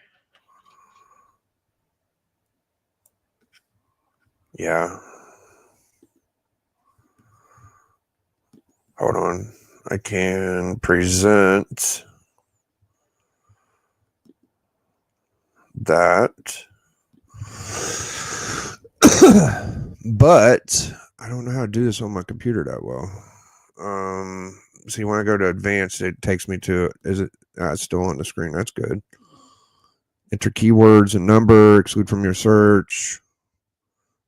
Yeah. Hold on. I can present that. But I don't know how to do this on my computer that well. So when I go to advanced, it takes me to, is it? It's still on the screen. That's good. Enter keywords and number, exclude from your search.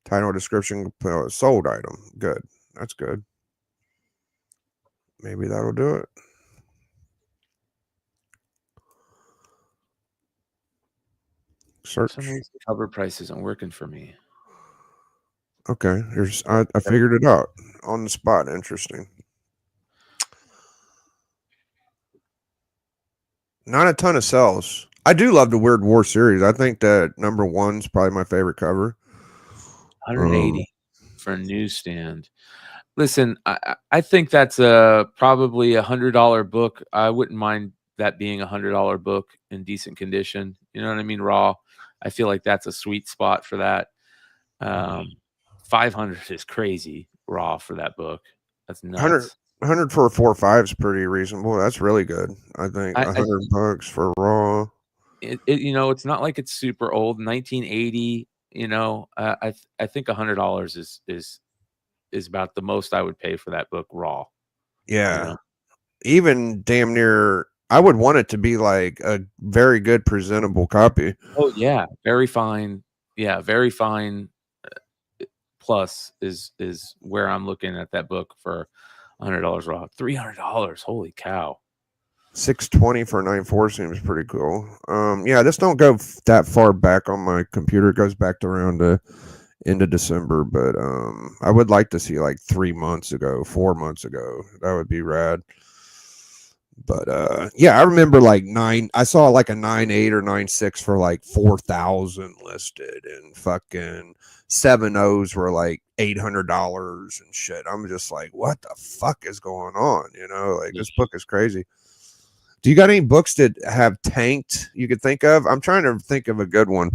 Title, description, sold item. Good. That's good. Maybe that'll do it. Search. For some reason, the cover price isn't working for me. Okay. I figured it out on the spot. Interesting. Not a ton of sales. I do love the Weird War series. I think that #1's probably my favorite cover. 180 for a newsstand. Listen, I think that's probably $100 book. I wouldn't mind that being $100 book in decent condition. You know what I mean? Raw. I feel like that's a sweet spot for that. 500 is crazy raw for that book. That's nuts. 100 for a 4.5 is pretty reasonable. That's really good. I think $100 for raw. It's not like it's super old. 1980. I think $100 is about the most I would pay for that book raw. Yeah. Even damn near, I would want it to be like a very good presentable copy. Oh yeah, very fine. Yeah, very fine. Plus is where I'm looking at that book for $100 raw. $300. Holy cow. 620 for a 9.4 seems pretty cool. Yeah, this don't go that far back on my computer. It goes back to around the end of December, but I would like to see like 3 months ago, 4 months ago. That would be rad. But yeah, I remember like I saw like a 9.8 or 9.6 for like 4,000 listed, and fucking 7.0s were like $800 and shit. I'm just like, what the fuck is going on? You know, like this book is crazy. Do you got any books that have tanked you could think of? I'm trying to think of a good one.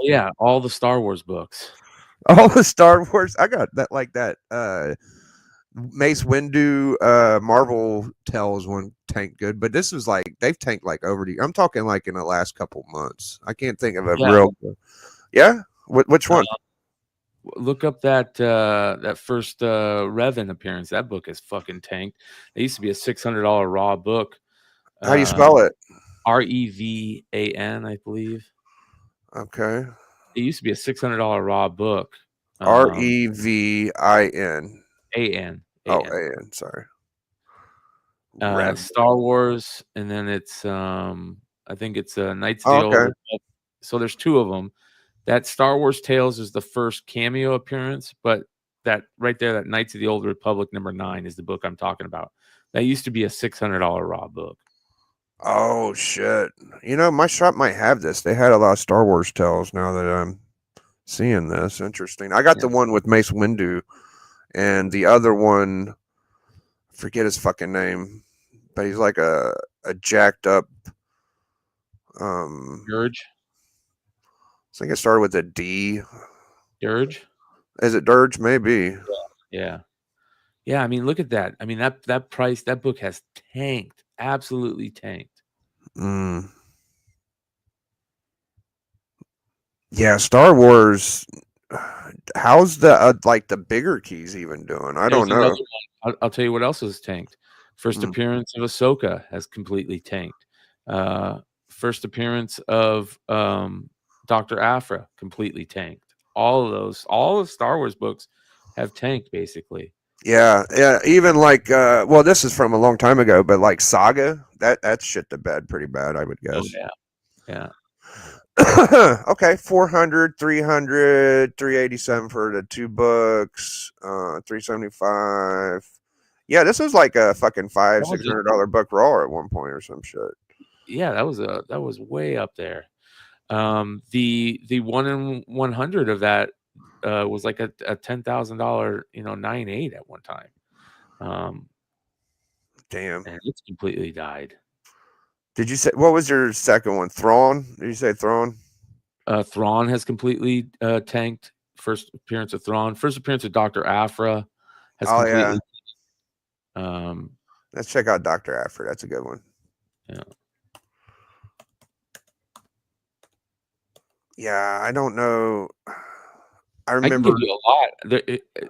Yeah, all the Star Wars books. All the Star Wars. I got that, like that. Mace Windu, Marvel Tales one tanked good, but this was like they've tanked like over the. I'm talking like in the last couple months. I can't think of a real. Yeah, which one? Look up that that first Revan appearance. That book is fucking tanked. It used to be a $600 raw book. How do you spell it? Revan, I believe. Okay. It used to be a $600 raw book. Revin. An. Oh, An. Sorry. Star Wars, and then it's I think it's Knights of the Old Republic. So there's two of them. That Star Wars Tales is the first cameo appearance, but that right there, that Knights of the Old Republic #9 is the book I'm talking about. That used to be a $600 raw book. Oh shit! You know, my shop might have this. They had a lot of Star Wars Tales. Now that I'm seeing this, interesting. I got the one with Mace Windu, and the other one, I forget his fucking name, but he's like a jacked up. Dirge. I think it started with a D. Dirge. Is it Dirge? Maybe. Yeah. I mean, look at that. I mean, that price, that book has tanked, absolutely tanked. Yeah, Star Wars. How's the like the bigger keys even doing? I don't know. I'll tell you what else is tanked. First appearance of Ahsoka has completely tanked. First appearance of Dr. Aphra completely tanked. All the Star Wars books have tanked basically. Yeah. Even like, well, this is from a long time ago, but like Saga, that's shit to bed pretty bad, I would guess. Oh, yeah. Okay, 400, 300, 387 for the two books, 375. Yeah, this was like a fucking $600 book raw at one point or some shit. Yeah, that was way up there. The 1 in 100 of that was like a $10,000, 9.8 at one time. Damn. And it's completely died. Did you say what was your second one? Thrawn? Did you say Thrawn? Thrawn has completely tanked. First appearance of Thrawn. First appearance of Dr. Aphra has completely. Yeah. Let's check out Dr. Aphra. That's a good one. Yeah. Yeah, I don't know. I remember. I can give you a lot.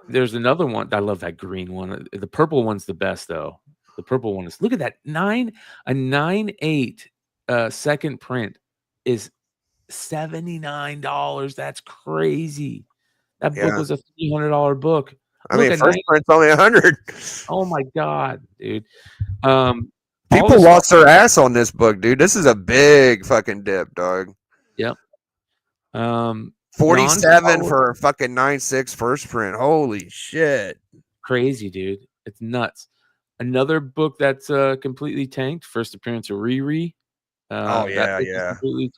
There's another one. I love that green one. The purple one's the best, though. The purple one is. Look at that. A 9.8 second print is $79. That's crazy. That book was a $300 book. I mean, first print's only 100. Oh my god, dude. People lost their ass on this book, dude. This is a big fucking dip, dog. Yep. 47 for a fucking 9.6 first print. Holy shit. Crazy, dude. It's nuts. Another book that's completely tanked. First appearance of Riri. Oh yeah.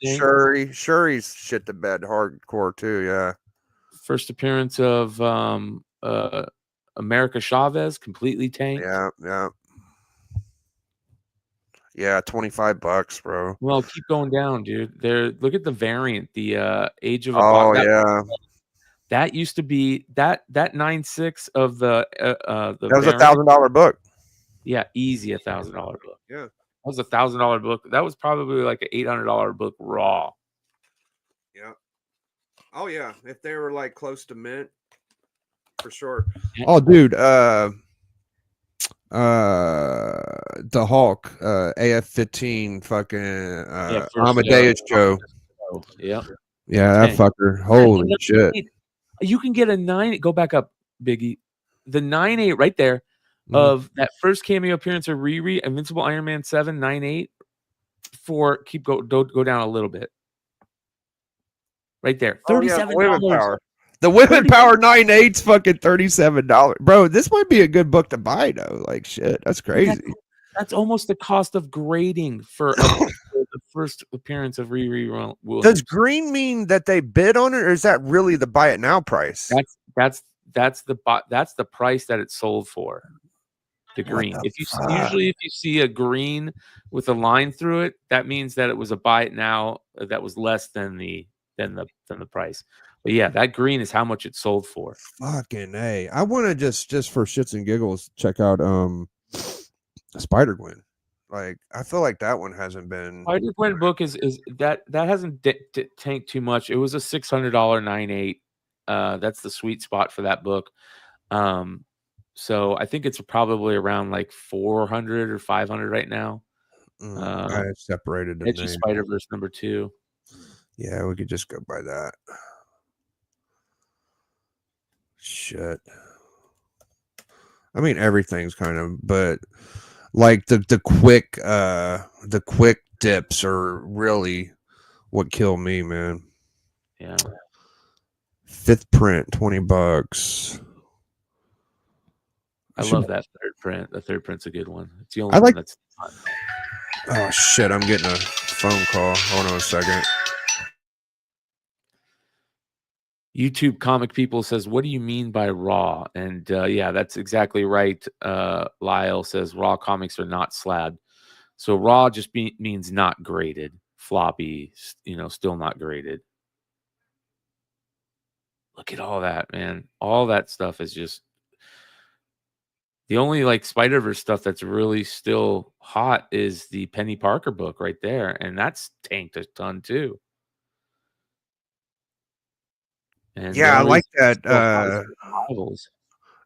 Shuri's shit to bed hardcore too. Yeah. First appearance of America Chavez, completely tanked. Yeah, $25, bro. Well, keep going down, dude. Look at the variant, the Age of that used to be that 9.6 of the that was a $1,000 book. Yeah, easy $1,000 book. Yeah. That was a $1,000 book. That was probably like an $800 book raw. Yeah. Oh yeah, if they were like close to mint, for sure. Oh, dude, the Hulk, AF-15, fucking Amadeus Joe. Yeah. Yeah, that fucker. Holy shit. You can get a 9. Go back up, Biggie. The 9.8 right there. Of that first cameo appearance of Riri, Invincible Iron Man 7, 9.8 go down a little bit. Right there. $37. The Women Power 9/8's fucking $37. Bro, this might be a good book to buy though. Like shit, that's crazy. That's almost the cost of grading for the first appearance of Riri Williams. Does green mean that they bid on it, or is that really the buy it now price? That's the price that it's sold for. The green. Usually if you see a green with a line through it, that means that it was a buy it now that was less than the price. But yeah, that green is how much it sold for. Fucking A. I want to just for shits and giggles check out Spider-Gwen. Like I feel like that one hasn't been. Spider-Gwen book is that hasn't tanked too much. It was a $600 9/8. That's the sweet spot for that book. So I think it's probably around like 400 or 500 right now. I separated the Edge of Spider-Verse #2. Yeah, we could just go by that. Shit. I mean, everything's kind of, but like the quick dips are really what kill me, man. Yeah. 5th print, $20. I love that third print. The third print's a good one. It's the only one that's fun. Oh shit, I'm getting a phone call. Hold on a second. YouTube Comic People says, what do you mean by raw? And yeah, that's exactly right. Lyle says raw comics are not slabbed. So raw just means not graded. Floppy, still not graded. Look at all that, man. All that stuff is just the only like Spider-Verse stuff that's really still hot is the Penny Parker book right there. And that's tanked a ton too. And yeah, I like that.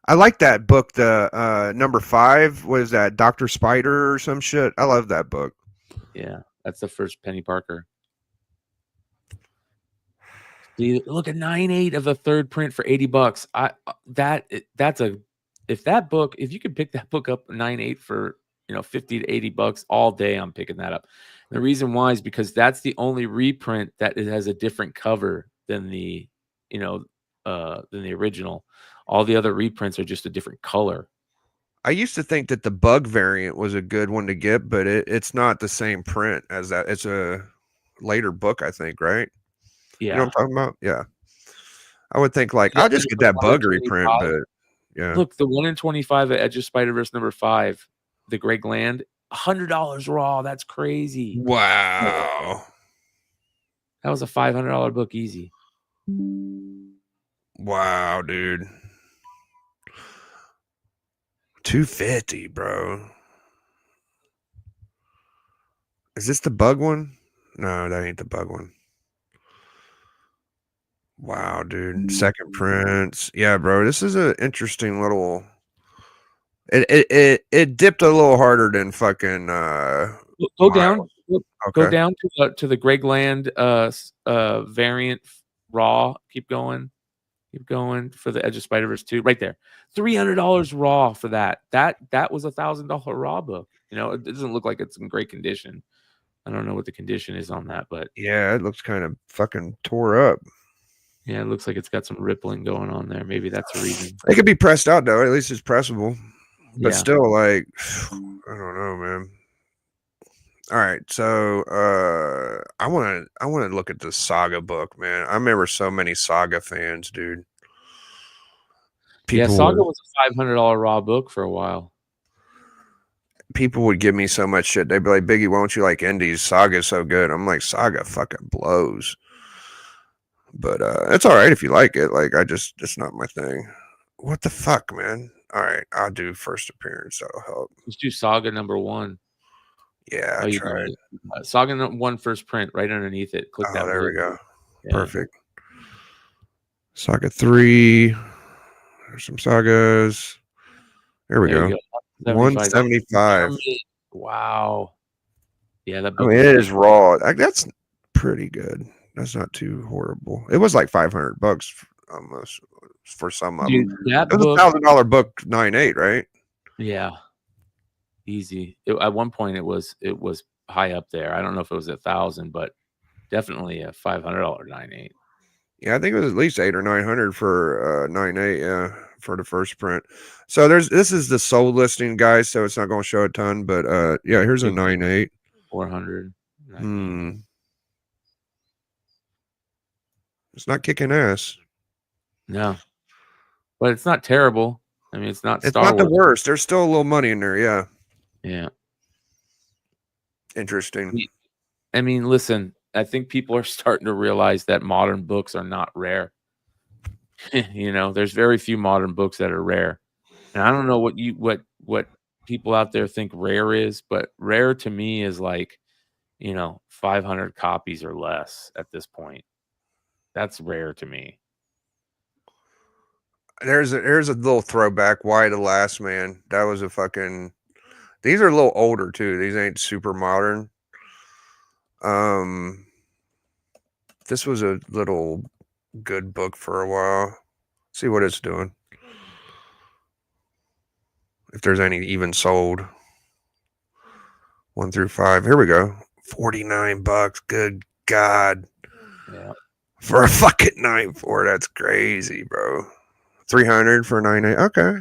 I like that book. The #5 was that Dr. Spider or some shit. I love that book. Yeah, that's the first Penny Parker. See, look at 9/8 of the third print for $80. If you could pick that book up 9/8 for $50 to $80 all day, I'm picking that up. And the reason why is because that's the only reprint that it has a different cover than the original. All the other reprints are just a different color. I used to think that the bug variant was a good one to get, but it's not the same print as that. It's a later book, I think, right? Yeah. You know what I'm talking about? Yeah. I would think like I'll just get that bug reprint, but yeah. Look, the 1 in 25 at Edge of Spider-Verse #5, the Greg Land, $100 raw. That's crazy. Wow. That was a $500 book easy. Wow, dude. $250, bro. Is this the bug one? No, that ain't the bug one. Wow, dude. Second prints. Yeah, bro. This is an interesting little. It dipped a little harder than fucking. Go down. Okay. Go down to the Greg Land variant raw. Keep going. Keep going for the Edge of Spider-Verse 2. Right there. $300 raw for that. That was a $1,000 raw book. It doesn't look like it's in great condition. I don't know what the condition is on that, but yeah, it looks kind of fucking tore up. Yeah, it looks like it's got some rippling going on there. Maybe that's a reason. It could be pressed out though. At least it's pressable. But still, like, I don't know, man. All right, so I want to look at the Saga book, man. I remember so many Saga fans, dude. Saga was a $500 raw book for a while. People would give me so much shit. They'd be like, Biggie, why don't you like indies? Saga's so good. I'm like, Saga fucking blows. But it's all right if you like it. Like, it's not my thing. What the fuck, man? All right, I'll do first appearance. That'll help. Let's do Saga #1. Yeah, I tried. Saga #1 first print right underneath it. Click that. There we go. Yeah. Perfect. Saga 3. There's some sagas. There we go. 175. Wow. Yeah, that. I mean, it is raw. That's pretty good. That's not too horrible. It was like $500 almost for some of them. It was a $1,000 book 9/8, right? Yeah, easy. At one point, it was high up there. I don't know if it was 1,000, but definitely a $500 9/8. Yeah, I think it was at least 800 or 900 for 9.8. Yeah, for the first print. So this is the sold listing, guys. So it's not going to show a ton, but yeah, here's a 9.8. 400. It's not kicking ass. No, but it's not terrible. I mean, it's not It's Star not the Wars. worst. There's still a little money in there. Yeah. Yeah. Interesting. I mean, listen, I think people are starting to realize that modern books are not rare. You know, there's very few modern books that are rare. And I don't know what people out there think rare is, but rare to me is like, 500 copies or less at this point. That's rare to me. There's a little throwback. Why the Last Man? That was a fucking. These are a little older too. These ain't super modern. This was a little good book for a while. See what it's doing. If there's any even sold. 1 through 5. Here we go. $49. Good God. Yeah. For a fucking 9.4. That's crazy, bro. 300 for a 9.8. Okay.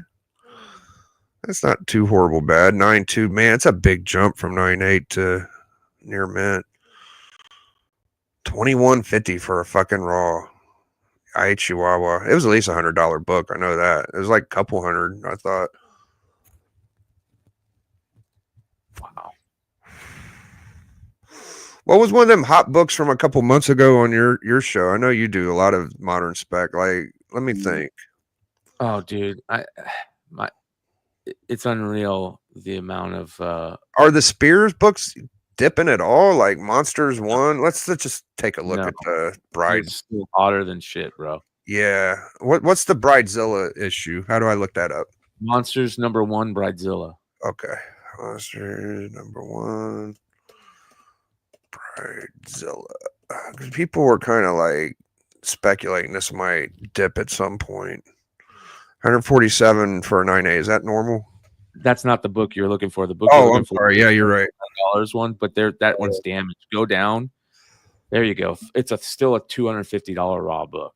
That's not too horrible bad. 9.2. Man, it's a big jump from 9.8 to near mint. $21.50 for a fucking raw. I hate Chihuahua. It was at least $100 book. I know that. It was like a couple hundred, I thought. Wow. What was one of them hot books from a couple months ago on your show? I know you do a lot of modern spec. Like, let me think. Oh, dude, it's unreal the amount of. Are the Spears books dipping at all? Like Monsters 1? Let's just take a look at the Bride. It's still hotter than shit, bro. Yeah. What's the Bridezilla issue? How do I look that up? Monsters #1, Bridezilla. Okay. Monsters #1. Bridezilla. Because people were kind of like speculating this might dip at some point. 147 for a 9.8. Is that normal? That's not the book you're looking for. The book. Oh, I'm sorry. Yeah, you're right. $10 one, but that one's damaged. Go down. There you go. It's still a $250 raw book.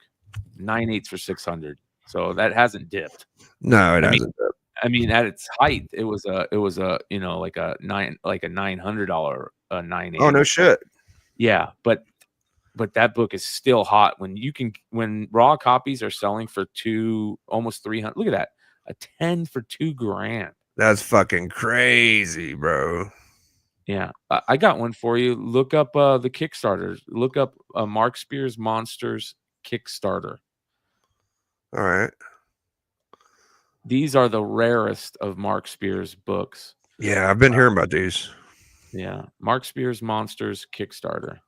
9.8s for 600. So that hasn't dipped. No, it hasn't dipped. I mean, at its height, it was a like a $900 9.8. Oh no shit. Yeah, but that book is still hot when raw copies are selling for almost 300. Look at that. A 10 for $2,000. That's fucking crazy, bro. Yeah, I got one for you. Look up the Kickstarter. Look up Mark Spears Monsters Kickstarter. All right. These are the rarest of Mark Spears books. Yeah, I've been hearing about these. Yeah, Mark Spears Monsters Kickstarter.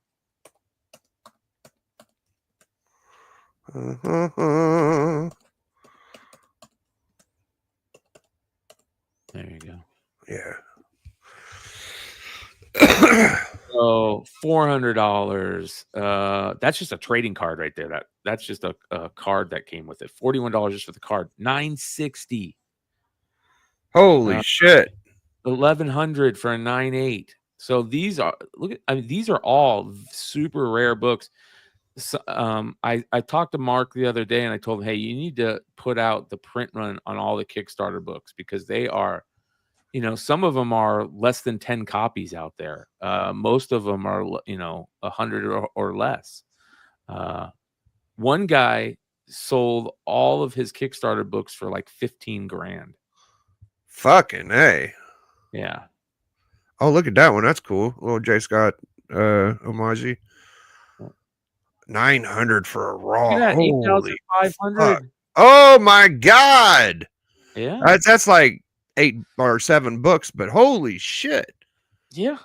There you go. Yeah. So $400. That's just a trading card right there. That's just a card that came with it. $41 just for the card. $960. Holy shit. $1,100 for a 9.8. So these are these are all super rare books. So, I talked to Mark the other day and I told him, hey, you need to put out the print run on all the Kickstarter books because they are, some of them are less than 10 copies out there. Most of them are, 100 or less. One guy sold all of his Kickstarter books for like $15,000. Fucking A. Yeah. Oh, look at that one. That's cool. Little J. Scott Omaji. 900 for a raw. Holy 8,500. Oh my God. Yeah. That's like 8 or 7 books, but holy shit. Yeah.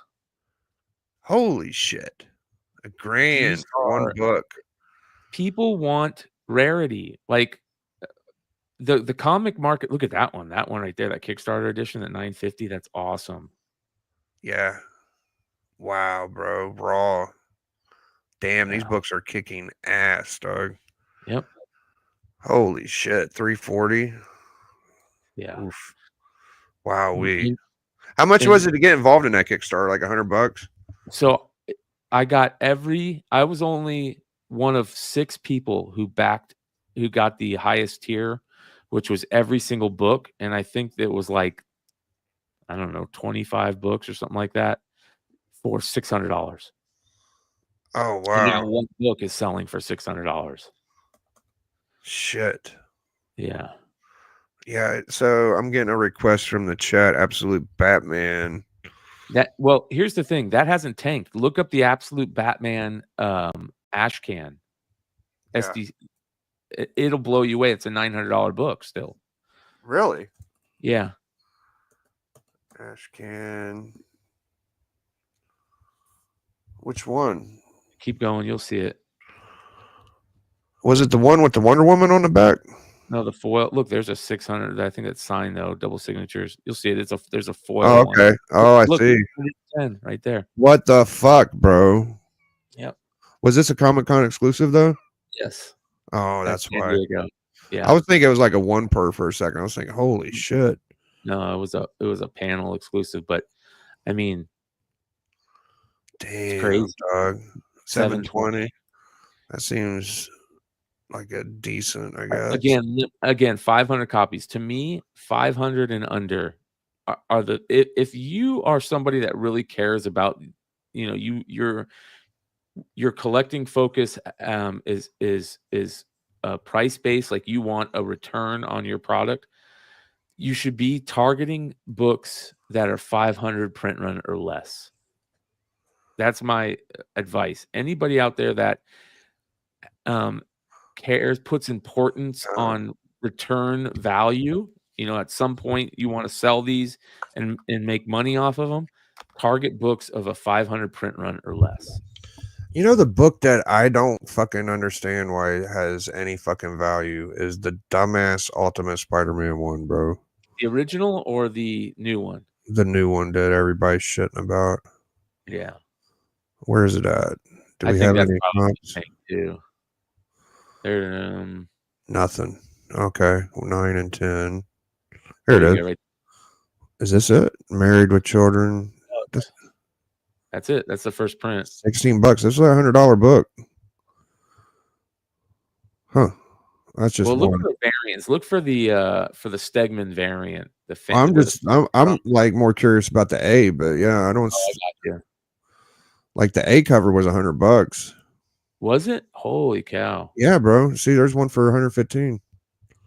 Holy shit. $1,000 for one book. People want rarity. Like the comic market. Look at that one. That one right there. That Kickstarter edition at $950. That's awesome. Yeah. Wow, bro. Raw. Damn, these books are kicking ass, dog. Yep. Holy shit. $340. Yeah. Oof. Wow. How much was it to get involved in that Kickstarter? Like $100? So I was only one of 6 people who got the highest tier, which was every single book, and I think it was like, I don't know, 25 books or something like that for $600. Oh And wow. now one book is selling for $600. Shit. Yeah. Yeah, so I'm getting a request from the chat. Absolute Batman. Well, here's the thing. That hasn't tanked. Look up the Absolute Batman ash can. Yeah. SD. It'll blow you away. It's a $900 book still. Really? Yeah. Ash can. Which one? Keep going. You'll see it. Was it the one with the Wonder Woman on the back? No, the foil. Look, there's a 600. I think that's signed though. Double signatures. You'll see it. There's a foil. Oh, okay. One. Oh, I Look, see. 10 right there. What the fuck, bro? Yep. Was this a Comic-Con exclusive though? Yes. Oh, that's San why. Diego. Yeah. I was thinking it was like a one per for a second. I was thinking, holy shit. No, it was a panel exclusive, but I mean, damn, crazy. dog. 720. That seems like a decent, I guess. Again, 500 copies. To me, 500 and under are the if you are somebody that really cares about, your collecting focus is price based, like you want a return on your product, you should be targeting books that are 500 print run or less. That's my advice. Anybody out there that cares, puts importance on return value, at some point you want to sell these and make money off of them, target books of a 500 print run or less. The book that I don't fucking understand why it has any fucking value is the dumbass Ultimate Spider-Man one, bro. The original or the new one? The new one that everybody's shitting about. Yeah. Where is it at? Do we I think have that's any probably comps? too. There, Nothing. Okay. 9 and 10. Here it is. Right. Is this it? Married with Children. That's it. That's the first print. $16. This is a $100 book. Huh. That's just look one. for the variants. Look for the Stegman variant. I'm like more curious about the A, but yeah, I don't like the A cover was $100. Was it? Holy cow. Yeah, bro. See, there's one for 115.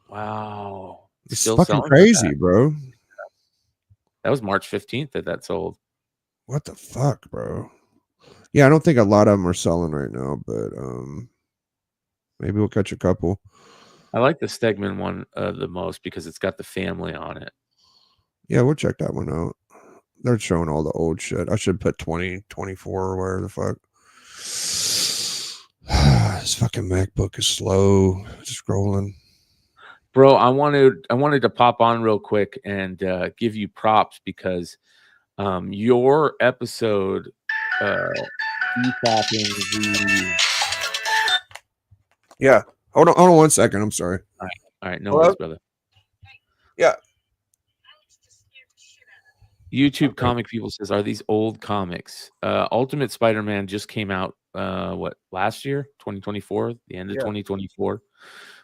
Wow. It's still fucking crazy, bro. That was March 15th that sold. What the fuck, bro? Yeah, I don't think a lot of them are selling right now, but maybe we'll catch a couple. I like the Stegman one the most because it's got the family on it. Yeah, we'll check that one out. They're showing all the old shit. I should put 2024 or whatever the fuck. This fucking MacBook is slow. Scrolling. Bro, I wanted to pop on real quick and give you props because your episode Yeah. Hold on 1 second. I'm sorry. All right. No worries, brother. Yeah. YouTube Comic People says, are these old comics? Ultimate Spider-Man just came out last year, 2024, the end of 2024.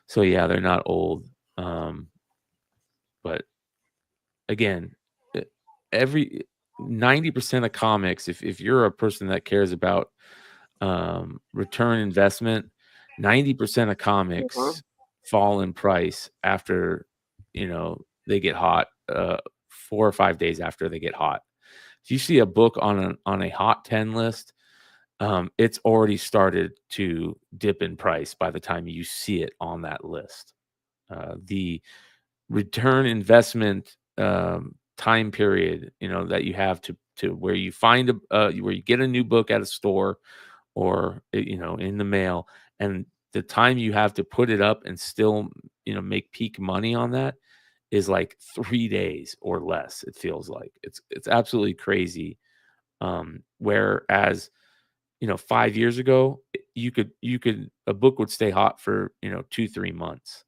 So yeah, they're not old. But again, every 90% of comics, if you're a person that cares about return investment, 90% of comics fall in price after they get hot, 4 or 5 days after they get hot. If you see a book on a hot 10 list, it's already started to dip in price by the time you see it on that list. The return investment time period, that you have to where you find where you get a new book at a store or in the mail, and the time you have to put it up and still make peak money on that is like 3 days or less. It feels like it's absolutely crazy. Whereas 5 years ago, a book would stay hot for 2-3 months.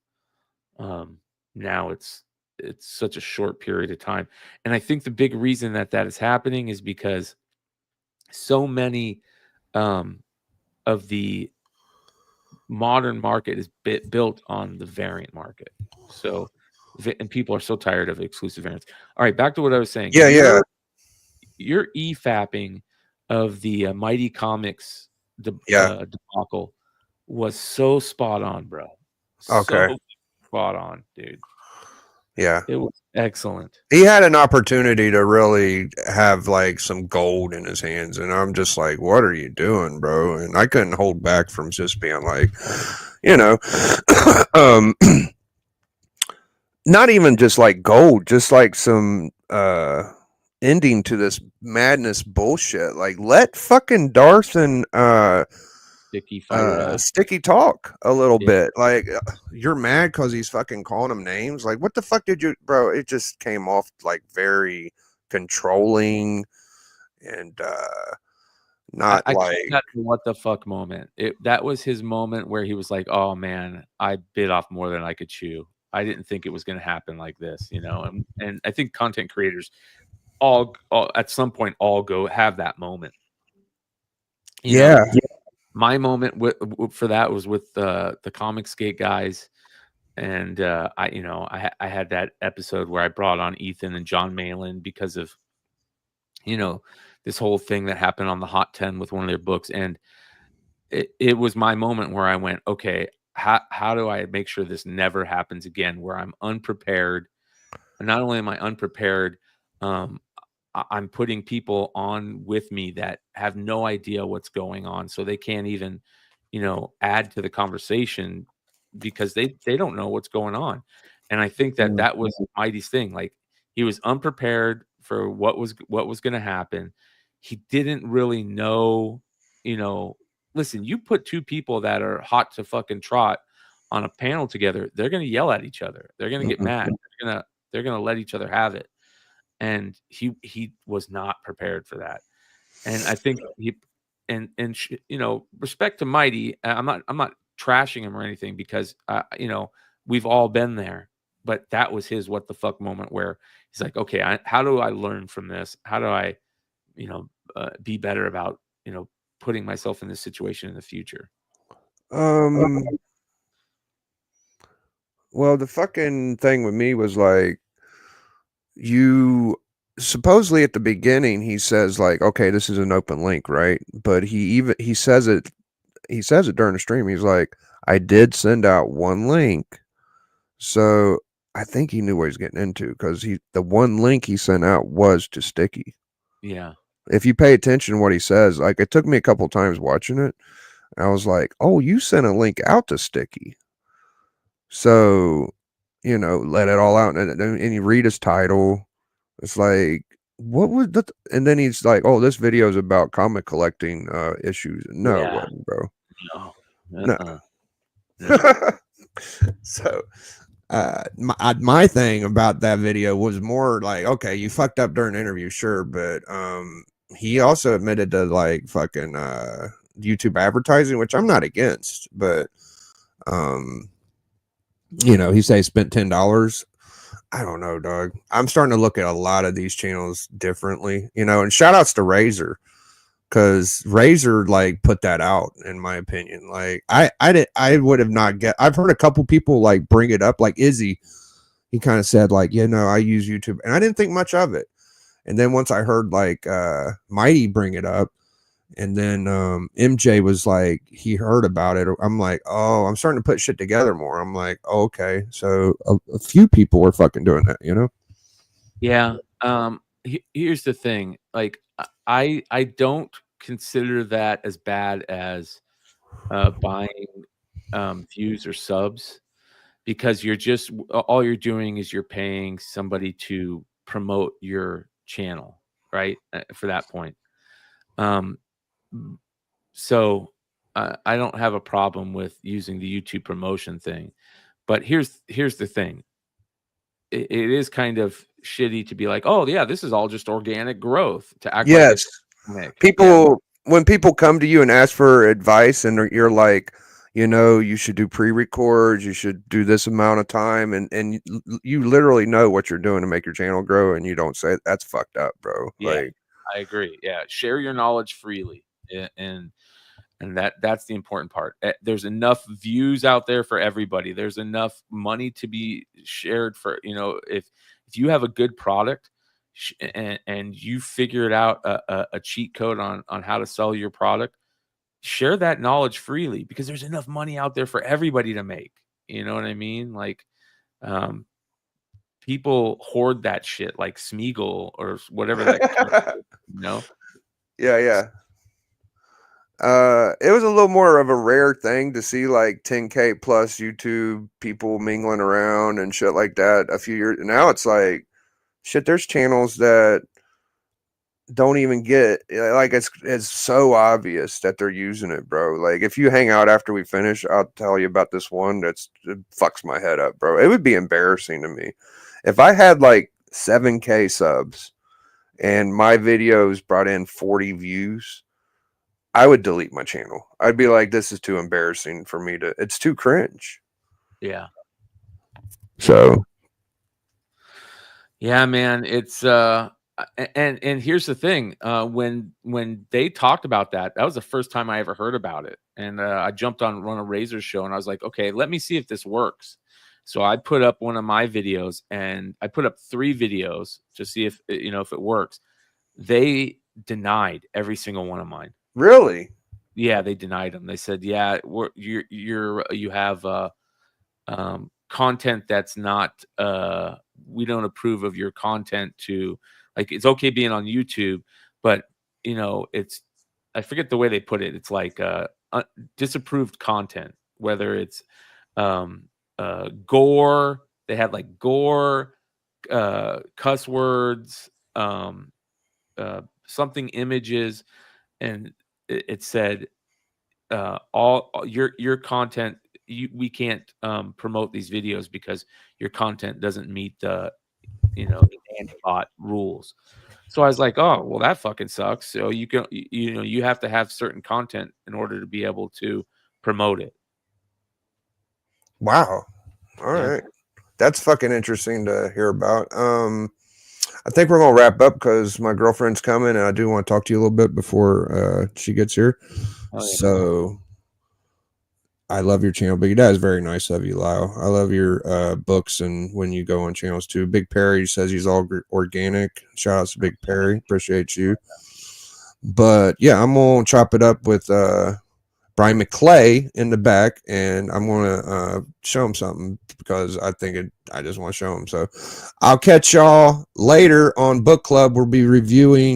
Now it's such a short period of time, and I think the big reason that is happening is because so many of the modern market is built on the variant market. So, and people are so tired of exclusive variants. All right, back to what I was saying. Yeah. Your e-fapping of the Mighty Comics debacle was so spot on, bro. Okay. So spot on, dude. Yeah. It was excellent. He had an opportunity to really have like some gold in his hands, and I'm just like, what are you doing, bro? And I couldn't hold back from just being like, you know, not even just like gold, just like some ending to this madness bullshit. Like, let fucking Darth and Sticky talk a little bit. Like, you're mad because he's fucking calling them names. Like, what the fuck did you, bro? It just came off like very controlling and not I like that what the fuck moment. That was his moment where he was like, "Oh man, I bit off more than I could chew. I didn't think it was going to happen like this," you know. And I think content creators all at some point all go have that moment. You know? My moment for that was with the Comicsgate guys, and I had that episode where I brought on Ethan and John Malin because of this whole thing that happened on the Hot 10 with one of their books, and it was my moment where I went, okay, how do I make sure this never happens again? Where I'm unprepared, and not only am I unprepared, I'm putting people on with me that have no idea what's going on, so they can't even, add to the conversation because they don't know what's going on. And I think that was Mighty's thing. Like, he was unprepared for what was going to happen. He didn't really know, listen, you put two people that are hot to fucking trot on a panel together, they're going to yell at each other. They're going to get mad. They're going to let each other have it. And he was not prepared for that. And I think respect to Mighty. I'm not trashing him or anything, because we've all been there. But that was his what the fuck moment where he's like, okay, how do I learn from this? How do I, be better about putting myself in this situation in the future? Well, the fucking thing with me was like, you supposedly at the beginning he says like, okay, this is an open link, right? But he says it during the stream. He's like, I did send out one link. So I think he knew what he's getting into, because the one link he sent out was to Sticky. Yeah. If you pay attention to what he says, like, it took me a couple times watching it. I was like, oh, you sent a link out to Sticky. So, let it all out. And you read his title. It's like, what was that? And then he's like, oh, this video is about comic collecting issues. No, it wasn't, bro. No. So, my thing about that video was more like, okay, you fucked up during the interview, sure, but he also admitted to like fucking YouTube advertising, which I'm not against, but he said he spent $10. I don't know, dog. I'm starting to look at a lot of these channels differently, and shout outs to Razor, because Razor like put that out, in my opinion. Like, I would have not I've heard a couple people like bring it up, like Izzy. He kind of said like, I use YouTube, and I didn't think much of it. And then once I heard like Mighty bring it up, and then MJ was like, he heard about it. I'm like, oh, I'm starting to put shit together more. I'm like, oh, okay, so a few people were fucking doing that, Yeah. Here's the thing. Like, I don't consider that as bad as buying views or subs, because all you're doing is you're paying somebody to promote your channel, right? For that point. So I don't have a problem with using the YouTube promotion thing, but here's the thing. It is kind of shitty to be like, oh yeah, this is all just organic growth, to act like it's organic. People, when people come to you and ask for advice, and you're like, you should do pre-records, you should do this amount of time, and you literally know what you're doing to make your channel grow, and you don't say it, that's fucked up, bro. Yeah, like, I agree. Yeah, share your knowledge freely, and And that's the important part. There's enough views out there for everybody. There's enough money to be shared for, if you have a good product and you figured out a cheat code on how to sell your product, share that knowledge freely, because there's enough money out there for everybody to make. You know what I mean? Like, people hoard that shit like Smeagol or whatever that, Yeah. It was a little more of a rare thing to see like 10K plus YouTube people mingling around and shit like that a few years. Now it's like, shit, there's channels that don't even get, like, it's so obvious that they're using it, bro. Like, if you hang out after we finish, I'll tell you about this one it fucks my head up, bro. It would be embarrassing to me if I had like 7K subs and my videos brought in 40 views. I would delete my channel. I'd be like, this is too embarrassing for me to, it's too cringe. Yeah. So, yeah, man, it's, and here's the thing, when they talked about that was the first time I ever heard about it. And, I jumped on Run a Razor's show and I was like, okay, let me see if this works. So I put up one of my videos, and I put up 3 videos to see if, if it works. They denied every single one of mine. Really? Yeah, they denied them. They said, "Yeah, you have content that's not. We don't approve of your content. To like, it's okay being on YouTube, but it's. I forget the way they put it. It's like disapproved content, whether it's gore. They had like gore, cuss words, something images." And it said, all your content, we can't promote these videos because your content doesn't meet the anti-bot rules. So I was like, oh, well, that fucking sucks. So you have to have certain content in order to be able to promote it. Wow. All right. That's fucking interesting to hear about. I think we're gonna wrap up because my girlfriend's coming, and I do want to talk to you a little bit before she gets here. Oh, yeah. So I love your channel, but that is very nice of you, Lyle. I love your books and when you go on channels too. Big Perry says he's all organic. Shout out to Big Perry. Appreciate you. But yeah, I'm gonna chop it up with Brian McClay in the back, and I'm gonna show him something because I just want to show him. So I'll catch y'all later on Book Club. We'll be reviewing